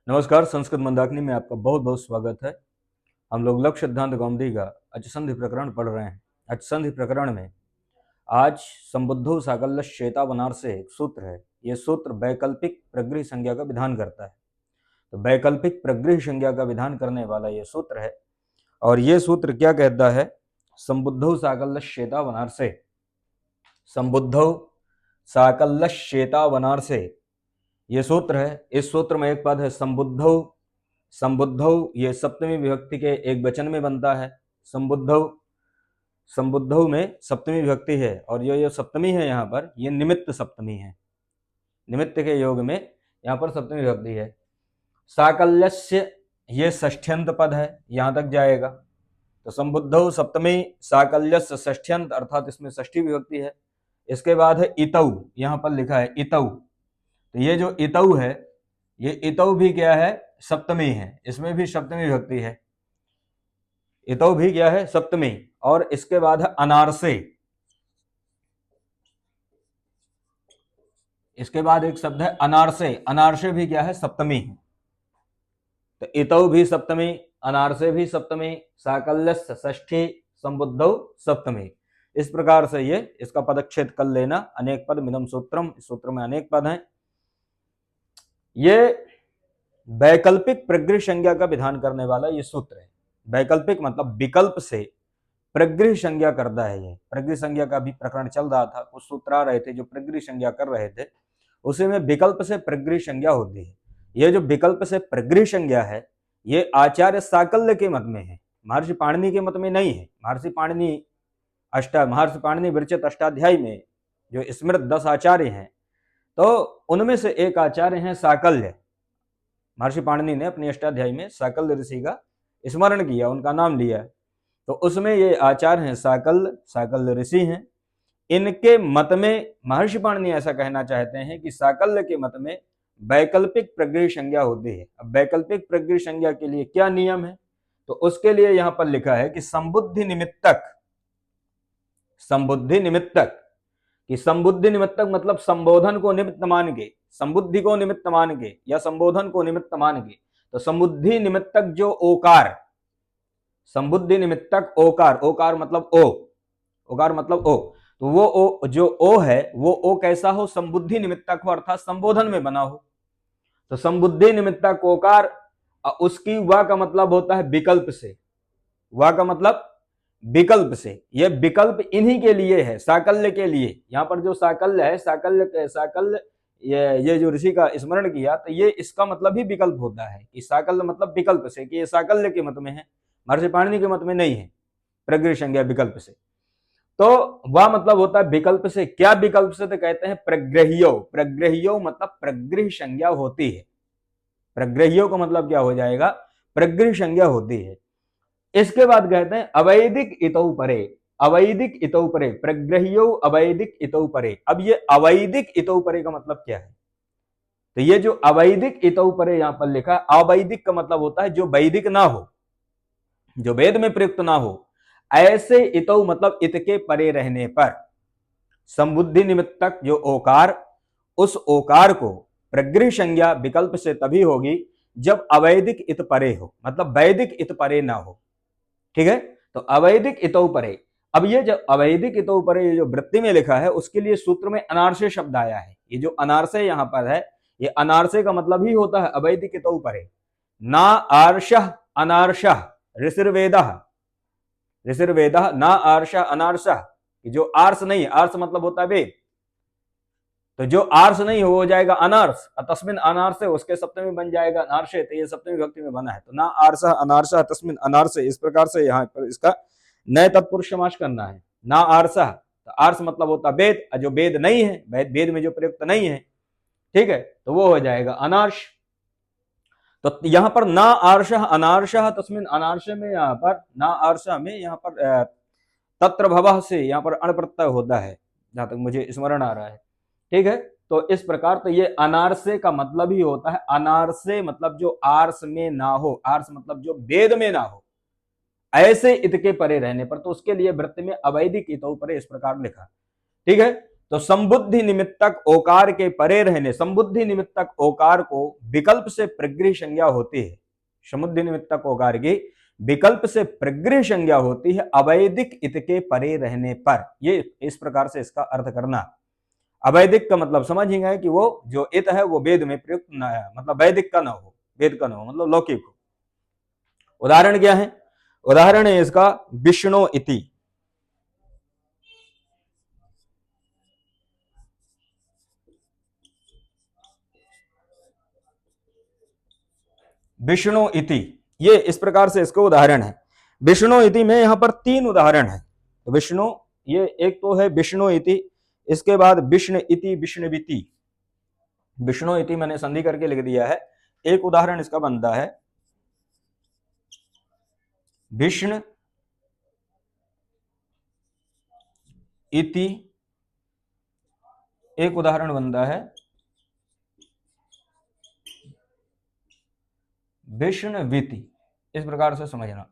नमस्कार। संस्कृत मंदाकिनी में आपका बहुत बहुत स्वागत है। हम लोग लक्ष्य सिद्धांत कौमुदी का अचसंधि प्रकरण पढ़ रहे हैं। अचसंधि प्रकरण में आज संबुद्धो साकल्य श्वेता बनार से एक सूत्र है। यह सूत्र वैकल्पिक प्रगृह संज्ञा का विधान करता है। तो वैकल्पिक प्रगृह संज्ञा का विधान करने वाला यह सूत्र है। और यह सूत्र क्या कहता है? संबुद्धो साकल्य श्वेता बनार से, संबुद्धो साकल्य श्वेता बनार से ये सूत्र है। इस सूत्र में एक पद है संबुद्धौ। संबुद्धौ ये सप्तमी विभक्ति के एक वचन में बनता है। संबुद्धौ, संबुद्धौ में सप्तमी विभक्ति है और ये सप्तमी है यहाँ पर, ये निमित्त सप्तमी है। निमित्त के योग में यहाँ पर सप्तमी विभक्ति है। साकल्यस्य ये षष्ठ्यंत पद है, यहाँ तक जाएगा। तो संबुद्धौ सप्तमी, साकल्यस्य षष्ठ्यंत अर्थात इसमें षष्ठी विभक्ति है। इसके बाद है इतौ, यहाँ पर लिखा है इतौ। तो ये जो इतौ है, ये इतौ भी क्या है? सप्तमी है। इसमें भी सप्तमी विभक्ति है। इतौ भी क्या है? सप्तमी। और इसके बाद है अनारसे। इसके बाद एक शब्द है अनारसे। अनारसे भी क्या है? सप्तमी है। तो इतौ भी सप्तमी, अनारसे भी सप्तमी, साकल्यस्य षष्ठी, संबुद्धौ सप्तमी। इस प्रकार से ये इसका पदच्छेद कर लेना। अनेक पद मिदम सूत्रम, इस सूत्र में अनेक पद हैं। ये वैकल्पिक प्रगृह संज्ञा का विधान करने वाला ये सूत्र है। वैकल्पिक मतलब विकल्प से प्रगृह संज्ञा करता है। ये प्रगृह संज्ञा का भी प्रकरण चल रहा था, कुछ सूत्र आ रहे थे जो प्रगृह संज्ञा कर रहे थे, उसी में विकल्प से प्रगृह संज्ञा होती है। ये जो विकल्प से प्रगृह संज्ञा है, ये आचार्य साकल्य के मत में है, महर्षि पाणिनि के मत में नहीं है। महर्षि पाणिनि विरचित अष्टाध्यायी में जो स्मृत 10 आचार्य हैं, तो उनमें से एक आचार्य हैं साकल्य। महर्षि पाणिनि ने अपनी अष्टाध्यायी में साकल्य ऋषि का स्मरण किया, उनका नाम लिया। तो उसमें ये आचार्य हैं साकल्य ऋषि हैं। इनके मत में महर्षि पाणिनि ऐसा कहना चाहते हैं कि साकल्य के मत में वैकल्पिक प्रगृह संज्ञा होती है। अब वैकल्पिक प्रगृह संज्ञा के लिए क्या नियम है? तो उसके लिए यहां पर लिखा है कि संबुद्धि निमित्तक, संबुद्धि निमित्तक, कि संबुद्धि निमित्तक मतलब संबोधन को निमित्त मान के, संबुद्धि को निमित्त मान के या संबोधन को निमित्त मान के। तो संबुद्धि निमित्तक जो ओकार, संबुद्धि निमित्तक ओकार, ओकार मतलब ओ, ओकार मतलब ओ, तो वो ओ, जो ओ है वो ओ कैसा हो? संबुद्धि निमित्तक हो, अर्थात संबोधन में बना हो। तो संबुद्धि निमित्तक ओकार, उसकी वा का मतलब होता है विकल्प से। वा का मतलब विकल्प से। यह विकल्प इन्हीं के लिए है, साकल्य के लिए। यहाँ पर जो साकल्य है, साकल्य ये जो ऋषि का स्मरण किया, तो ये इसका मतलब ही विकल्प होता है कि साकल्य मतलब विकल्प से, कि ये साकल्य के मत में है, महर्षि पाणिनि के मत में नहीं है। प्रगृह संज्ञा विकल्प से। तो वह मतलब होता है विकल्प से। क्या विकल्प से? तो कहते हैं प्रग्रहियो। प्रग्रहियो मतलब प्रगृह संज्ञा होती है। प्रग्रहियो का मतलब क्या हो जाएगा? प्रगृह संज्ञा होती है। इसके बाद कहते हैं अवैदिक इतौ परे। अवैदिक इतौ परे, प्रग्रहियो अवैदिक इतौ परे। अब ये अवैदिक इतौ परे का मतलब क्या है? तो ये जो अवैदिक इतौ परे यहां पर लिखा, अवैदिक का मतलब होता है जो वैदिक ना हो, जो वेद में प्रयुक्त ना हो। ऐसे इतौ मतलब इत के परे रहने पर। संबुद्धि निमित्तक जो ओकार, उस ओकार को प्रगृह संज्ञा विकल्प से तभी होगी जब अवैदिक इत परे हो, मतलब वैदिक इत परे ना हो। ठीक है? तो अवैदिक इतौ परे। अब ये जो अवैदिक इतौ परे ये जो वृत्ति में लिखा है, उसके लिए सूत्र में अनारसे शब्द आया है। ये जो अनारसे यहां पर है, ये अनारसे का मतलब ही होता है अवैदिक इतौ परे। ना आर्षः अनार्षः ऋषिर्वेदः, ऋषिर्वेदः ना आर्षः अनार्षः। जो आर्ष नहीं, आर्ष मतलब होता है वेद, तो जो आर्ष नहीं हो जाएगा अनार्ष। तस्मिन अनार्षे, उसके सप्तमी बन जाएगा अनार्षे। तो ये सप्तमी विभक्ति में बना है। तो ना आर्षः अनार्षः तस्मिन अनार्षे, इस प्रकार से यहाँ पर इसका नए तत्पुरुष समास करना है। ना आर्षः, तो आर्ष मतलब होता वेद, जो वेद नहीं है, वेद में जो प्रयुक्त नहीं है, ठीक है, तो वो हो जाएगा अनार्ष। तो यहाँ पर ना आर्षः अनार्षः तस्मिन अनार्षे में, यहाँ पर ना आर्षः में यहाँ पर तत्र भवः से यहाँ पर अण प्रत्यय होता है, जहां तक मुझे स्मरण आ रहा है। ठीक है? तो इस प्रकार तो ये अनारसे का मतलब ही होता है, अनारसे मतलब जो आर्स में ना हो, आर्स मतलब जो वेद में ना हो, ऐसे इत के परे रहने पर। तो उसके लिए वृत्ति में अवैदिक इतौ परे इस प्रकार लिखा। ठीक है? तो संबुद्धि निमित्तक ओकार के परे रहने, संबुद्धि निमित्तक ओकार को विकल्प से प्रगृह संज्ञा होती है, समुद्धि निमित्तक ओकार की विकल्प से प्रगृह संज्ञा होती है अवैदिक इत के परे रहने पर। ये इस प्रकार से इसका अर्थ करना। अवैदिक का मतलब समझ ही गए कि वो जो इत है वो वेद में प्रयुक्त न है, मतलब वैदिक का न हो, वेद का न हो, मतलब लौकिक हो। उदाहरण क्या है? उदाहरण है इसका विष्णु इति। विष्णु इति, ये इस प्रकार से इसका उदाहरण है। विष्णु इति में यहां पर 3 उदाहरण है। तो विष्णु, ये एक तो है विष्णु इति, इसके बाद विष्णु इति, विष्णुविति। विष्णु इति मैंने संधि करके लिख दिया है। एक उदाहरण इसका बनता है विष्णु इति, एक उदाहरण बनता है विष्णुविति। इस प्रकार से समझना।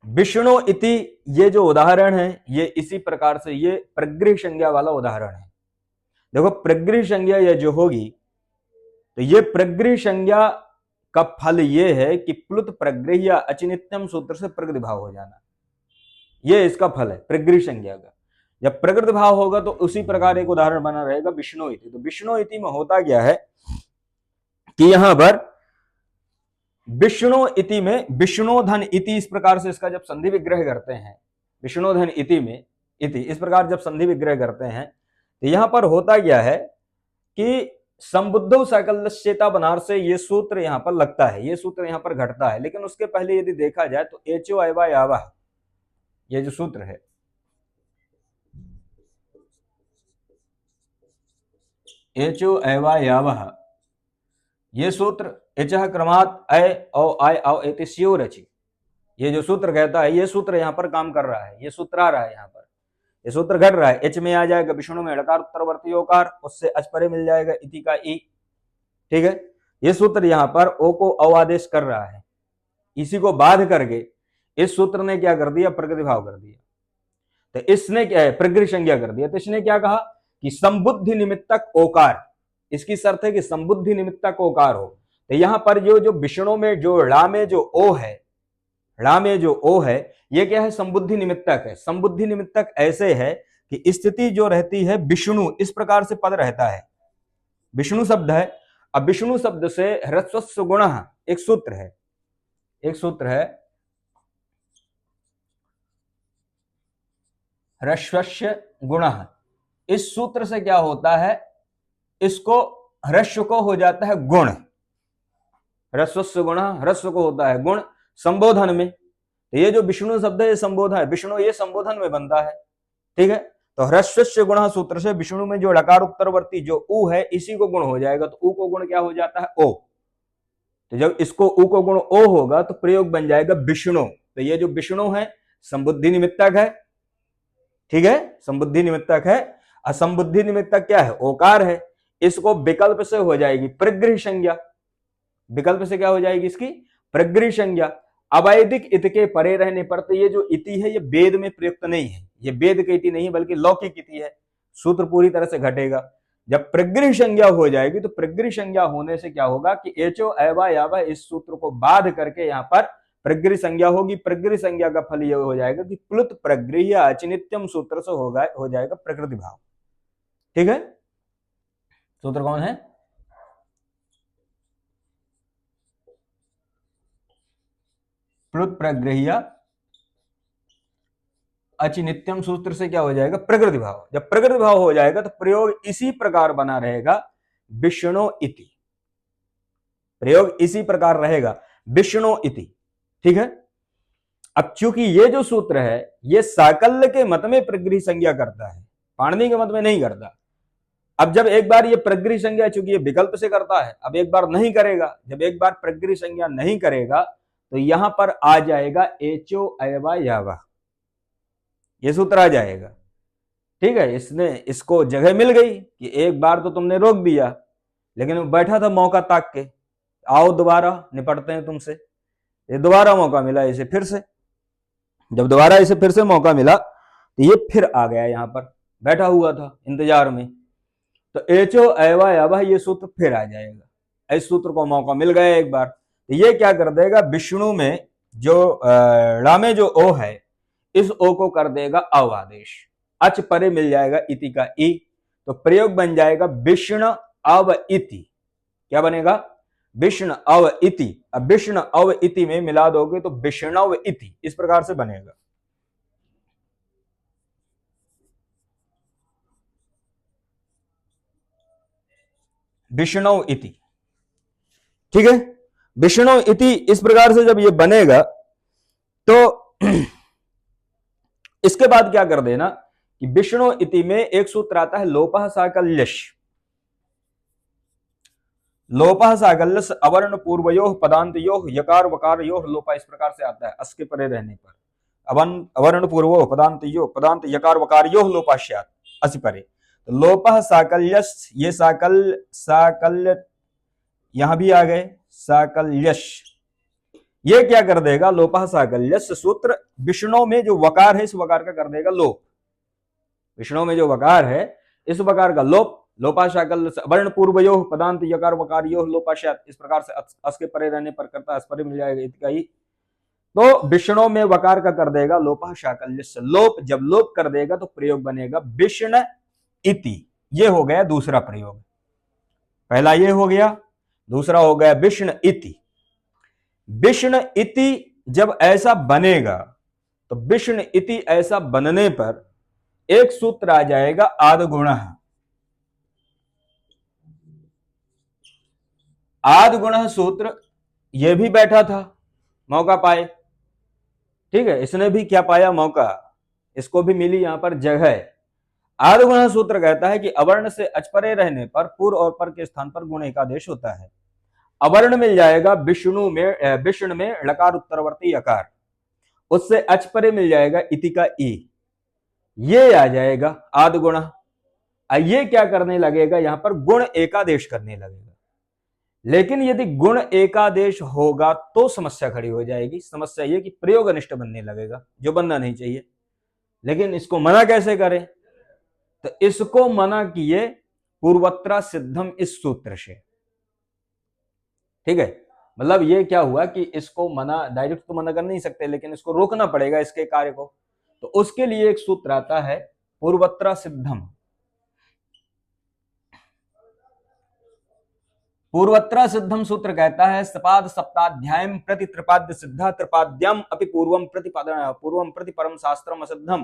विष्णु इति ये जो उदाहरण है ये इसी प्रकार से ये प्रगृह संज्ञा वाला उदाहरण है। देखो प्रगृह संज्ञा ये जो होगी तो ये प्रगृह संज्ञा का फल ये है कि प्लुत प्रगृह या अचिनित्यम सूत्र से प्रकृति भाव हो जाना, ये इसका फल है प्रगृह संज्ञा का। जब प्रकृति भाव होगा तो उसी प्रकार एक उदाहरण बना रहेगा विष्णु इति। तो विष्णु इति में होता क्या है कि यहां पर विष्णु इति में विष्णुधन इति, इस प्रकार से इसका जब संधि विग्रह करते हैं विष्णुधन इति में, इति इस प्रकार जब संधि विग्रह करते हैं तो यहां पर होता क्या है कि संबुद्धौ साकल्यस्येता बनार से ये सूत्र यहां पर लगता है, ये सूत्र यहां पर घटता है। लेकिन उसके पहले यदि देखा जाए तो एचो एवा यावह, ये जो सूत्र है एचो एवा यावह, ये सूत्र एचह क्रमात् अय औ आय औ एति स्यो रचि, ये जो सूत्र कहता है ये सूत्र यहां पर काम कर रहा है, ये सूत्र आ रहा है, यहां पर ये सूत्र घट रहा है। एच में आ जाएगा विष्णु में ऋकार उत्तरवर्ती ओकार, उससे अच परे मिल जाएगा इति का ई। ठीक है, ये सूत्र यहां पर ओ को औ आदेश कर रहा है, इसी को बाध करके इस सूत्र ने क्या कर दिया, प्रकृति भाव कर दिया। तो इसने क्या है, प्रगृह संज्ञा कर दिया। तो इसने क्या कहा कि संबुद्धि निमित्तक ओकार, इसकी शर्त है कि संबुद्धि निमित्तक ओकार हो। तो यहां पर जो विष्णु में जो ड़ा में जो ओ है, ड़ा में जो ओ है ये क्या है, संबुद्धि निमित्तक है। संबुद्धि निमित्तक ऐसे है कि स्थिति जो रहती है विष्णु, इस प्रकार से पद रहता है, विष्णु शब्द है। अब विष्णु शब्द से ह्रस्वस्य गुण, एक सूत्र है, एक सूत्र है ह्रस्वस्य गुण। इस सूत्र से क्या होता है, इसको ह्रस्व को हो जाता है गुण, ह्रस्वस्य गुण, ह्रस्व को होता है गुण संबोधन में। तो ये जो विष्णु शब्द है ये संबोधन है, विष्णु ये संबोधन में बनता है। ठीक है, तो ह्रस्वस्य गुण सूत्र से विष्णु में जो ऋकार उत्तरवर्ती जो उ है इसी को गुण हो जाएगा। तो उ को गुण क्या हो जाता है, ओ। तो जब इसको उ को गुण ओ होगा तो प्रयोग बन जाएगा विष्णु। तो ये जो विष्णु है संबुद्धि निमित्तक है। ठीक है, संबुद्धि निमित्तक है। असंबुद्धि निमित्तक क्या है, ओकार है। इसको विकल्प से हो जाएगी प्रगृह संज्ञा, विकल्प से क्या हो जाएगी इसकी, प्रगृह संज्ञा। अवैदिक इत के परे रहने पर, तो ये जो इति है ये वेद में प्रयुक्त नहीं है, ये वेद की इति नहीं है बल्कि लौकिक इति है। सूत्र पूरी तरह से घटेगा। जब प्रगृह संज्ञा हो जाएगी तो प्रगृह संज्ञा होने से क्या होगा कि एचो एवा यावा इस सूत्र को बाध करके यहाँ पर प्रगृह संज्ञा होगी। प्रगृह संज्ञा का फल यह हो जाएगा कि प्लुत प्रगृह या अचिनित्यम सूत्र से हो जाएगा प्रकृति भाव। ठीक है, सूत्र कौन है, प्लुत प्रगृह्य अचिनित्यम सूत्र से क्या हो जाएगा, प्रकृति भाव। जब प्रकृति भाव हो जाएगा तो प्रयोग इसी प्रकार बना रहेगा विष्णु इति, प्रयोग इसी प्रकार रहेगा विष्णु इति। ठीक है, अब चूंकि ये जो सूत्र है ये साकल्य के मत में प्रगृह संज्ञा करता है, पाणिनि के मत में नहीं करता। अब जब एक बार ये प्रगृह संज्ञा, चूंकि ये विकल्प से करता है, अब एक बार नहीं करेगा, जब एक बार प्रगृह संज्ञा नहीं करेगा तो यहां पर आ जाएगा एचो अयवा यावा, ये सूत्र आ जाएगा। ठीक है, इसने इसको जगह मिल गई कि एक बार तो तुमने रोक दिया, लेकिन बैठा था मौका ताक के, आओ दोबारा निपटते हैं तुमसे। ये दोबारा मौका मिला इसे फिर से, जब दोबारा इसे फिर से मौका मिला तो ये फिर आ गया, यहां पर बैठा हुआ था इंतजार में, तो एचो एवा यावा ये सूत्र फिर आ जाएगा। इस सूत्र को मौका मिल गया एक बार, तो ये क्या कर देगा, विष्णु में जो ड़ा में जो ओ है, इस ओ को कर देगा अव आदेश, अच परे मिल जाएगा इति का ई, तो प्रयोग बन जाएगा विष्णु अव इति। क्या बनेगा, विष्णु अव इति। अब विष्णु अव इति में मिला दोगे तो विष्णव इति, इस प्रकार से बनेगा। विष्णव इति, ठीक है। विष्णव इति इस प्रकार से जब ये बनेगा तो इसके बाद क्या कर देना कि विष्णु इति में एक सूत्र आता है लोपः साकल्यश। लोपः साकल्यश अवर्ण पूर्वयोः पदांतयोः यकार वकारयोः लोपः, इस प्रकार से आता है अस के परे रहने पर। अवर्ण पूर्वो पदांतयो पदांत यकार वकारयोः लोपास्यात् अस परे, तो लोपः साकल्यश, ये साकल्य यहां भी आ गए साकल्यश, ये क्या कर देगा, लोपः साकल्यश सूत्र विष्णु में जो वकार है इस वकार का कर देगा लोप। विष्णु में जो वकार है इस वकार का लोप, लोपः साकल्यश वर्ण पूर्वयोः पदांत यकार वकारयोः लोपास्यात्, इस प्रकार से अस के परे रहने पर करता अस परे मिल जाएगा इति का ही। तो विष्णु में वकार का कर देगा लोपः साकल्यश लोप, जब लोप कर देगा तो प्रयोग बनेगा विष्णु इति। ये हो गया दूसरा प्रयोग, पहला ये हो गया, दूसरा हो गया विष्णु इति। विष्णु इति जब ऐसा बनेगा तो विष्णु इति ऐसा बनने पर एक सूत्र आ जाएगा आद्गुणः। आद्गुणः सूत्र ये भी बैठा था, मौका पाए, ठीक है, इसने भी क्या पाया, मौका, इसको भी मिली यहां पर जगह। आद्गुणः सूत्र कहता है कि अवर्ण से अचपरे रहने पर पूर्व और पर के स्थान पर गुण एकादेश होता है। अवर्ण मिल जाएगा विष्णु में लकार उत्तरवर्ती यकार, उससे अचपरे मिल जाएगा इति का ई, ये आ जाएगा आद्गुण। ये क्या करने लगेगा, यहां पर गुण एकादेश करने लगेगा। लेकिन यदि गुण एकादेश होगा तो समस्या खड़ी हो जाएगी। समस्या ये कि प्रयोग अनिष्ट बनने लगेगा, जो बनना नहीं चाहिए। लेकिन इसको मना कैसे करें, तो इसको मना किए पूर्वत्र सिद्धम इस सूत्र से, ठीक है। मतलब ये क्या हुआ कि इसको मना, डायरेक्ट तो मना कर नहीं सकते, लेकिन इसको रोकना पड़ेगा इसके कार्य को, तो उसके लिए एक सूत्र आता है पूर्वत्र सिद्धम। पूर्वत्र सिद्धम सूत्र कहता है सपाद सप्ताध्यायम प्रति त्रिपाद्य सिद्धा त्रिपाद्यम अपि पूर्वम प्रति परम शास्त्रम असिद्धम।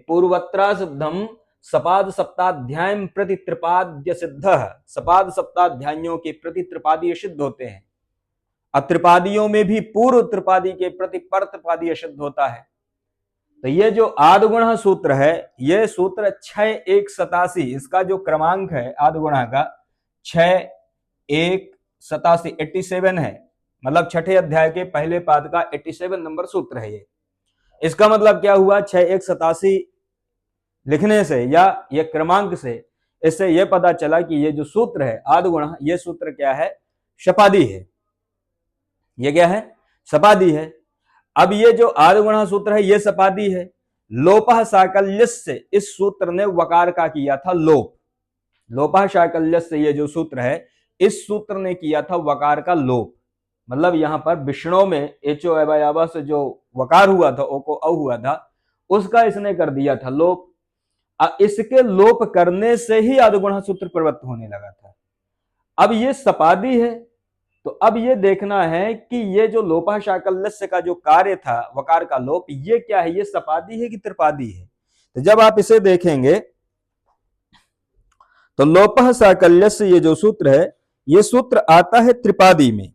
पूर्वत्र सिद्धम सपाद सप्ताध्यायम प्रति त्रिपाद्य सिद्ध, सपाद सप्ताध्यायों के प्रति त्रिपादी सिद्ध होते हैं, अत्रिपादियों में भी पूर्व त्रिपादी के प्रति पर त्रिपादी सिद्ध होता है। तो ये जो आद्गुण सूत्र है, ये सूत्र 6187, इसका जो क्रमांक है आद्गुण का 6187 87 है, मतलब छठे अध्याय के पहले पाद का 87 नंबर सूत्र है ये। इसका मतलब क्या हुआ, 6187 लिखने से या ये क्रमांक से, इससे यह पता चला कि ये जो सूत्र है आद्गुण, ये सूत्र क्या है, शपादी है। ये क्या है, सपादी है। अब ये जो आद्गुण सूत्र है ये सपादी है। लोपः साकल्यस्य से इस सूत्र ने वकार का किया था लोप। लोपः साकल्यस्य से ये जो सूत्र है, इस सूत्र ने किया था वकार का लोप। मतलब यहां पर विष्णु में एचो एवयावा से जो वकार हुआ था, ओ को औ हुआ था, उसका इसने कर दिया था लोप। इसके लोप करने से ही आद्गुण सूत्र प्रवृत्त होने लगा था। अब ये सपादी है, तो अब ये देखना है कि ये जो लोपः साकल्यस्य का जो कार्य था वकार का लोप, ये क्या है, ये सपादी है कि त्रिपादी है। तो जब आप इसे देखेंगे तो लोपः साकल्यस्य ये जो सूत्र है, ये सूत्र आता है त्रिपादी में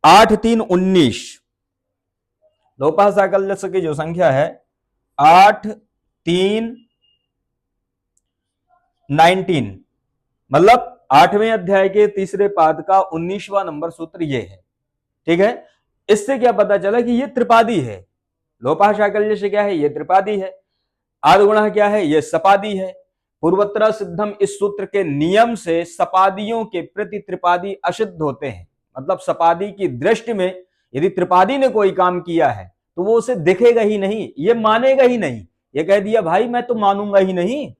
8 3 19। लोपः साकल्यस्य की जो संख्या है 8 3 19, मतलब 8वें अध्याय के तीसरे पाद का 19वां नंबर सूत्र ये है, ठीक है। इससे क्या पता चला कि ये त्रिपादी है। लोपः साकल्यस्य क्या है, ये त्रिपादी है। आद्गुण क्या है, ये सपादी है। पूर्वत्र सिद्धम इस सूत्र के नियम से सपादियों के प्रति त्रिपादी असिद्ध होते हैं। मतलब सपादी की दृष्टि में यदि त्रिपादी ने कोई काम किया है तो वो उसे दिखेगा ही नहीं, ये मानेगा ही नहीं। ये कह दिया भाई मैं तो मानूंगा ही नहीं,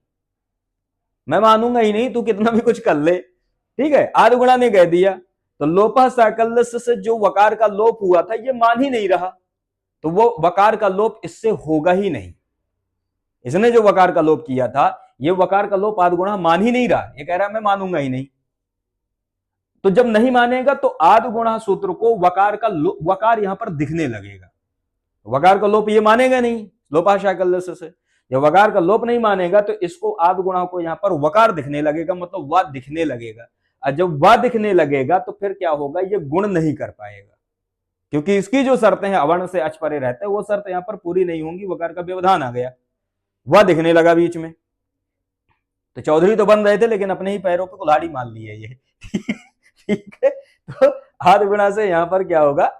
मैं मानूंगा ही नहीं, तू कितना भी कुछ कर ले। ठीक है, आदगुणा ने कह दिया, तो लोपः साकल्यस्य से जो वकार का लोप हुआ था ये मान ही नहीं रहा, तो वो वकार का लोप इससे होगा ही नहीं। इसने जो वकार का लोप किया था, ये वकार का लोप आदगुणा मान ही नहीं रहा, ये कह रहा मैं मानूंगा ही नहीं। तो जब नहीं मानेगा तो आदगुणा सूत्र को वकार यहां पर दिखने लगेगा। वकार का लोप ये मानेगा नहीं, लोपाशाकल्यस्य से जब वकार का लोप नहीं मानेगा तो इसको आदगुणा को यहां पर वकार दिखने लगेगा, मतलब वा दिखने लगेगा। और जब वा दिखने लगेगा तो फिर क्या होगा, ये गुण नहीं कर पाएगा, क्योंकि इसकी जो शर्तें हैं अवर्ण से अच परे रहते हैं वो शर्त यहां पर पूरी नहीं होंगी, वकार का व्यवधान आ गया, वह दिखने लगा बीच में। तो चौधरी तो बन रहे थे लेकिन अपने ही पैरों पे कुल्हाड़ी मार ली है ये। ठीक है, तो आद गुणा से यहां पर क्या होगा,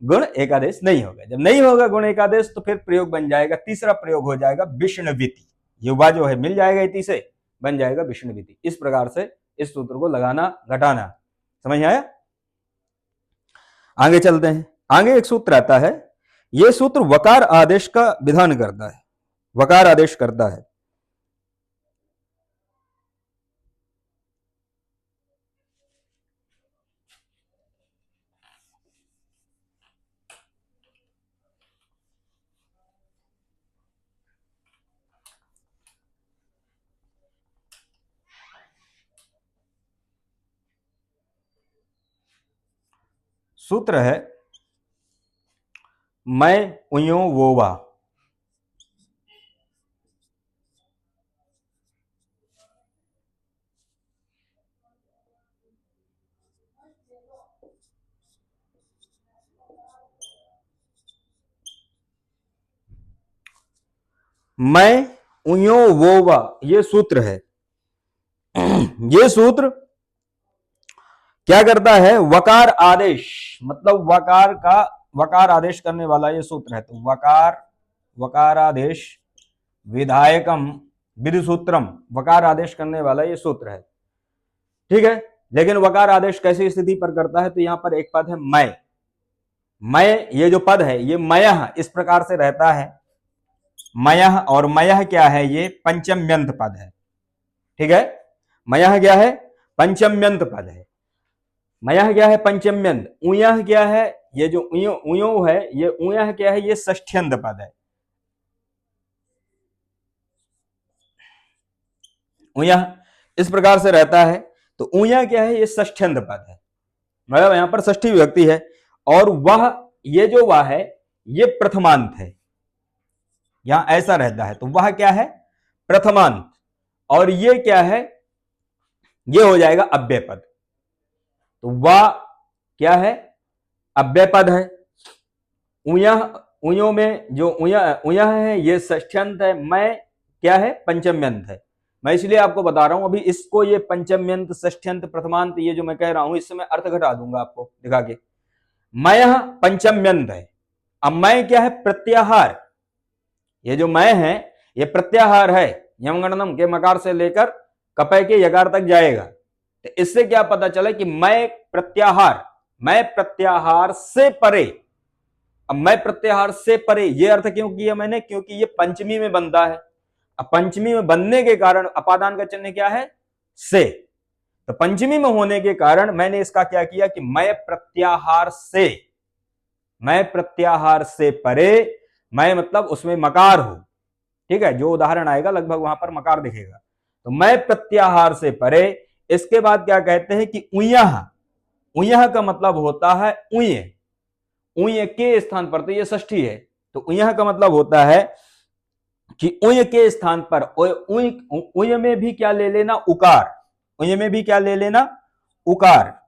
गुण एकादेश नहीं होगा। जब नहीं होगा गुण एकादेश तो फिर प्रयोग बन जाएगा, तीसरा प्रयोग हो जाएगा विष्णुविति, युवा जो है मिल जाएगा इति से, बन जाएगा विष्णुविति। इस प्रकार से इस सूत्र को लगाना घटाना, समझ आया। आगे चलते हैं, आगे एक सूत्र आता है, यह सूत्र वकार आदेश का विधान करता है, वकार आदेश करता है। सूत्र है मैं उयो वोवा। मैं उयो वोवा ये सूत्र है। ये सूत्र क्या करता है, वकार आदेश, मतलब वकार आदेश करने वाला ये सूत्र है। तो वकार आदेश विधायकम विधि सूत्रम, वकार आदेश करने वाला ये सूत्र है। ठीक है, लेकिन वकार आदेश कैसी स्थिति पर करता है, तो यहां पर एक पद है मैं ये जो पद है ये मयः इस प्रकार से रहता है, मयः, और मयः क्या है, ये पंचम्यंत पद है। ठीक है, मयः क्या है, पंचम्यंत पद है। मयः क्या है, पंचम्यंत। उयः क्या है, ये जो उयो है, ये उयः क्या है, ये षष्ठ्यंत पद है। उयः इस प्रकार से रहता है, तो उयः क्या है, ये षष्ठ्यंत पद है, मतलब यहां पर षष्ठी विभक्ति है। और वह, ये जो वह है ये प्रथमांत है, यहां ऐसा रहता है, तो वह क्या है, प्रथमांत। और ये क्या है, ये हो जाएगा अव्यय पद। तो वह क्या है, अव्यय पद है। उयो में जो उयः है ये षष्ठ्यंत है, मैं क्या है, पंचम्यंत है। मैं इसलिए आपको बता रहा हूं, अभी इसको ये पंचम्यंत षष्ठ्यंत प्रथमांत ये जो मैं कह रहा हूं इससे मैं अर्थ घटा दूंगा आपको दिखा के। मैं पंचम्यंत है। अब मैं क्या है, प्रत्याहार, ये जो मैं है ये प्रत्याहार है, यमगणनम के मकार से लेकर कपय के यकार तक जाएगा। तो इससे क्या पता चला कि मैं प्रत्याहार से परे। अब मैं प्रत्याहार से परे ये अर्थ क्यों किया मैंने, क्योंकि ये पंचमी में बनता है। अब पंचमी में बनने के कारण अपादान का चिन्ह क्या है, से, तो पंचमी में होने के कारण मैंने इसका क्या किया कि मैं प्रत्याहार से परे, मैं मतलब उसमें मकार हो। ठीक है, जो उदाहरण आएगा लगभग वहां पर मकार दिखेगा। तो मैं प्रत्याहार से परे। इसके बाद क्या कहते हैं कि उयः का मतलब होता है उय के स्थान पर, तो ये षष्ठी है, तो उयः का मतलब होता है कि उय के स्थान पर उय में भी क्या ले लेना, उकार, उय में भी क्या ले लेना, उकार।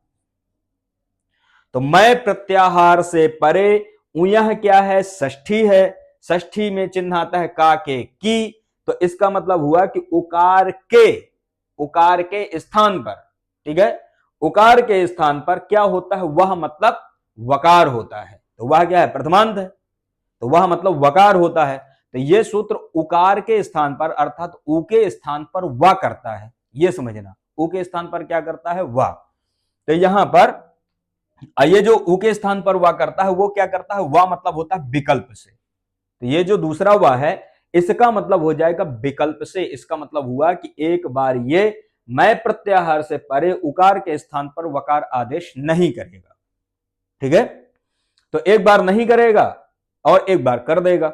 तो मैं प्रत्याहार से परे, उयः क्या है, षष्ठी है, षष्ठी में चिन्ह आता है का के की, तो इसका मतलब हुआ कि उकार के स्थान पर, ठीक है, उकार के स्थान पर क्या होता है, वह मतलब वकार होता है। तो वह क्या है, प्रथमांत है, तो वह मतलब वकार होता है। तो यह सूत्र उकार के स्थान पर अर्थात उ के स्थान पर वा करता है, यह समझना, उ के स्थान पर क्या करता है, वा। तो यहां पर ये जो उ के स्थान पर वा करता है वो क्या करता है, वा मतलब होता है विकल्प से, तो ये जो दूसरा हुआ है इसका मतलब हो जाएगा विकल्प से। इसका मतलब हुआ कि एक बार ये मैं प्रत्याहार से परे उकार के स्थान पर वकार आदेश नहीं करेगा। ठीक है, तो एक बार नहीं करेगा और एक बार कर देगा।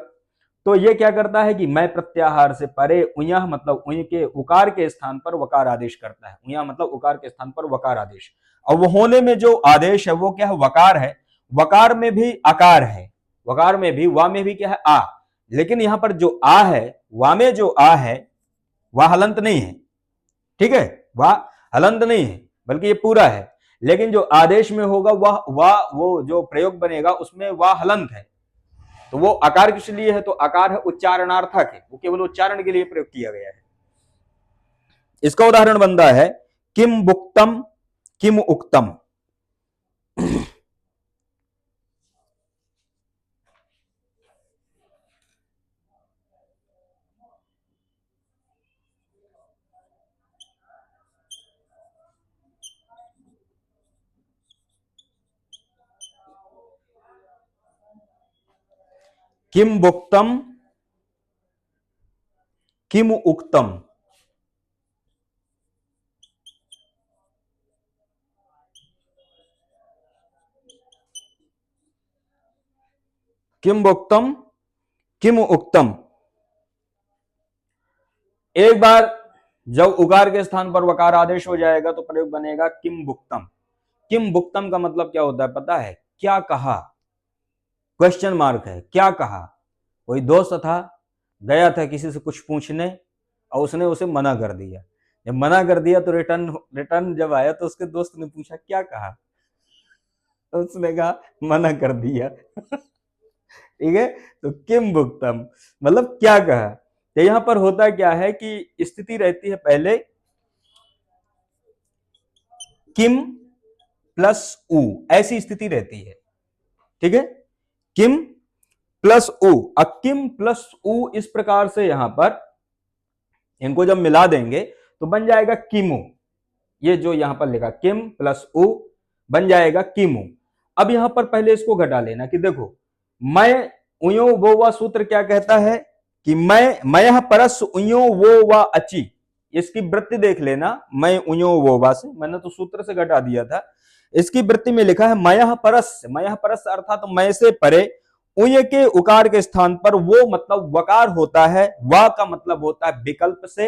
तो ये क्या करता है कि मैं प्रत्याहार से परे उयह मतलब उय के उकार के स्थान पर वकार आदेश करता है। उयह मतलब उकार के स्थान पर वकार आदेश। और वो होने में जो आदेश है वो क्या है, वकार है। वकार में भी आकार है, वकार में भी, वा में भी क्या है, आ। लेकिन यहां पर जो आ है, वा में जो आ है वह हलंत नहीं है। ठीक है, वह हलंत नहीं है बल्कि ये पूरा है। लेकिन जो आदेश में होगा वह वो जो प्रयोग बनेगा उसमें वह हलंत है। तो वो आकार किस लिए है, तो आकार है उच्चारणार्थक है, वो केवल उच्चारण के लिए प्रयोग किया गया है। इसका उदाहरण बनता है किम बुक्तम किम उक्तम। किम बुक्तम किम उक्तम। किम बुक्तम किम उक्तम। एक बार जब उकार के स्थान पर वकार आदेश हो जाएगा तो प्रयोग बनेगा किम बुक्तम। किम बुक्तम का मतलब क्या होता है पता है, क्या कहा, क्वेश्चन मार्क है, क्या कहा। कोई दोस्त था, गया था किसी से कुछ पूछने और उसने उसे मना कर दिया। जब मना कर दिया तो रिटर्न रिटर्न जब आया तो उसके दोस्त ने पूछा क्या कहा, तो उसने कहा मना कर दिया। ठीक है, तो किम भुक्तम मतलब क्या कहा। तो यहां पर होता क्या है कि स्थिति रहती है पहले किम प्लस उ, ऐसी स्थिति रहती है। ठीक है, किम प्लस उ। किम प्लस उ इस प्रकार से यहां पर इनको जब मिला देंगे तो बन जाएगा किमु। ये जो यहां पर लिखा किम प्लस उ बन जाएगा किमु। अब यहां पर पहले इसको घटा लेना कि देखो मैं उयो वो वा सूत्र क्या कहता है कि मैं परस उयो वो वा अची। इसकी वृत्ति देख लेना, मैं उयो वो वा से, मैंने तो सूत्र से घटा दिया था। इसकी वृत्ति में लिखा है मयः परस अर्थात तो मैं से परे उय के उकार के स्थान पर वो मतलब वकार होता है। वा का मतलब होता है विकल्प से।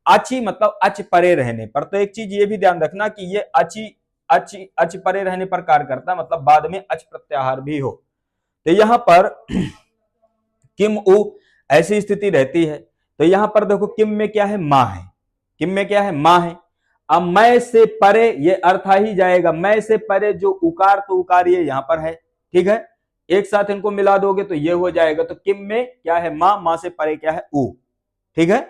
अची मतलब अच परे रहने पर। तो एक चीज ये भी ध्यान रखना कि ये अच परे रहने पर कार्य करता है, मतलब बाद में अच प्रत्याहार भी हो। तो यहां पर किम उ ऐसी स्थिति रहती है। तो यहां पर देखो किम में क्या है, मां है। किम में क्या है, मां है। अब मैं से परे ये अर्थ आ ही जाएगा, मैं से परे जो उकार तो उकार ये यहां पर है। ठीक है, एक साथ इनको मिला दोगे तो ये हो जाएगा। तो किम में क्या है, मां, मां से परे क्या है, उ। ठीक है,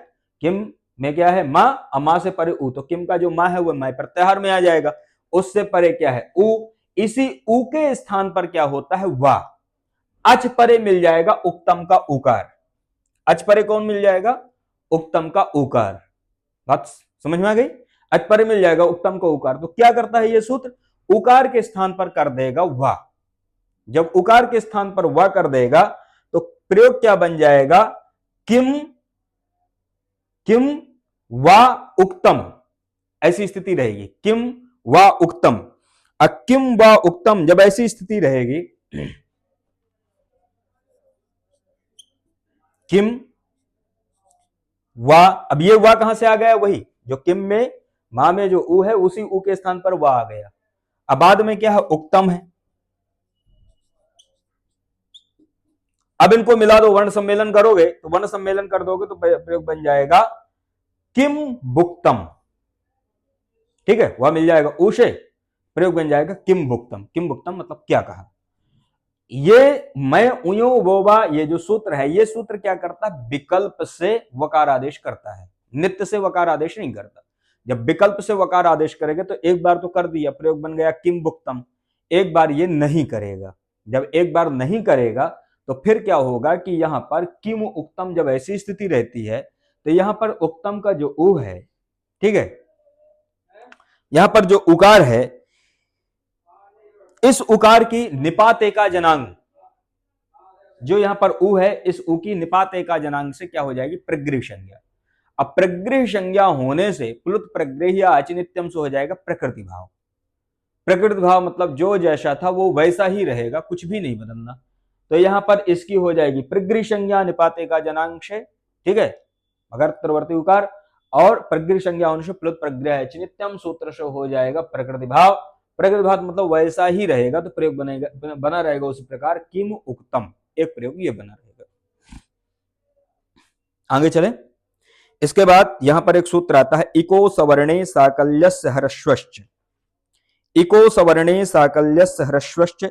किम में क्या है, मां, और मां से परे उ। तो किम का जो मां है वो मैं प्रत्याहार में आ जाएगा। उससे परे क्या है, उ। इसी उ के स्थान पर क्या होता है, वा। अच परे मिल जाएगा उक्तम का उकार। अच परे कौन मिल जाएगा, उक्तम का उकार। बात समझ में आ गई। अच परे मिल जाएगा उक्तम का उकार। तो क्या करता है ये सूत्र, उकार के स्थान पर कर देगा वा। जब उकार के स्थान पर वा कर देगा तो प्रयोग क्या बन जाएगा, किम किम वा उक्तम। ऐसी स्थिति रहेगी, किम वा उक्तम। किम वा उक्तम जब ऐसी स्थिति रहेगी, किम वा, अब ये वा कहां से आ गया, वही जो किम में मां में जो उ है उसी उ के स्थान पर वा आ गया। अब बाद में क्या है, उक्तम है। अब इनको मिला दो, वर्ण सम्मेलन करोगे तो वर्ण सम्मेलन कर दोगे तो प्रयोग बन जाएगा किम भुक्तम। ठीक है, वह मिल जाएगा उसे, प्रयोग बन जाएगा किम भुक्तम। किम भुक्तम मतलब क्या कहा। ये मैं उयो वोवा ये जो सूत्र है, ये सूत्र क्या करता है, विकल्प से वकार आदेश करता है, नित्य से वकार आदेश नहीं करता। जब विकल्प से वकार आदेश करेगा तो एक बार तो कर दिया, प्रयोग बन गया किम भुक्तम। एक बार ये नहीं करेगा। जब एक बार नहीं करेगा तो फिर क्या होगा कि यहां पर किम उक्तम जब ऐसी स्थिति रहती है तो यहां पर उक्तम का जो उ है, ठीक है, यहां पर जो उकार है, इस उकार की निपात एका जनांग, जो यहाँ पर उ है, इस उ की निपात एका जनांग से क्या हो जाएगी, प्रगृह संज्ञा। अब प्रगृह संज्ञा होने से प्लुत प्रगृह या अचिनित्यम से हो जाएगा प्रकृति भाव। प्रकृति भाव मतलब जो जैसा था वो वैसा ही रहेगा, कुछ भी नहीं बदलना। तो यहां पर इसकी हो जाएगी प्रगृह संज्ञा निपाते का जनांग से, ठीक है, मगर उत्तरवर्ती उकार, और प्रगृह संज्ञा होने से प्लुत प्रगृह नित्यम सूत्र से हो जाएगा प्रकृति भाव। प्रकृति भाव मतलब वैसा ही रहेगा, तो प्रयोग बनेगा, बना रहेगा उसी प्रकार किम उक्तम, एक प्रयोग ये बना रहेगा। आगे चले, इसके बाद यहां पर एक सूत्र आता है, इको सवर्णे साकल्यस्य ह्रस्वश्च। इको सवर्णे साकल्यस्य ह्रस्वश्च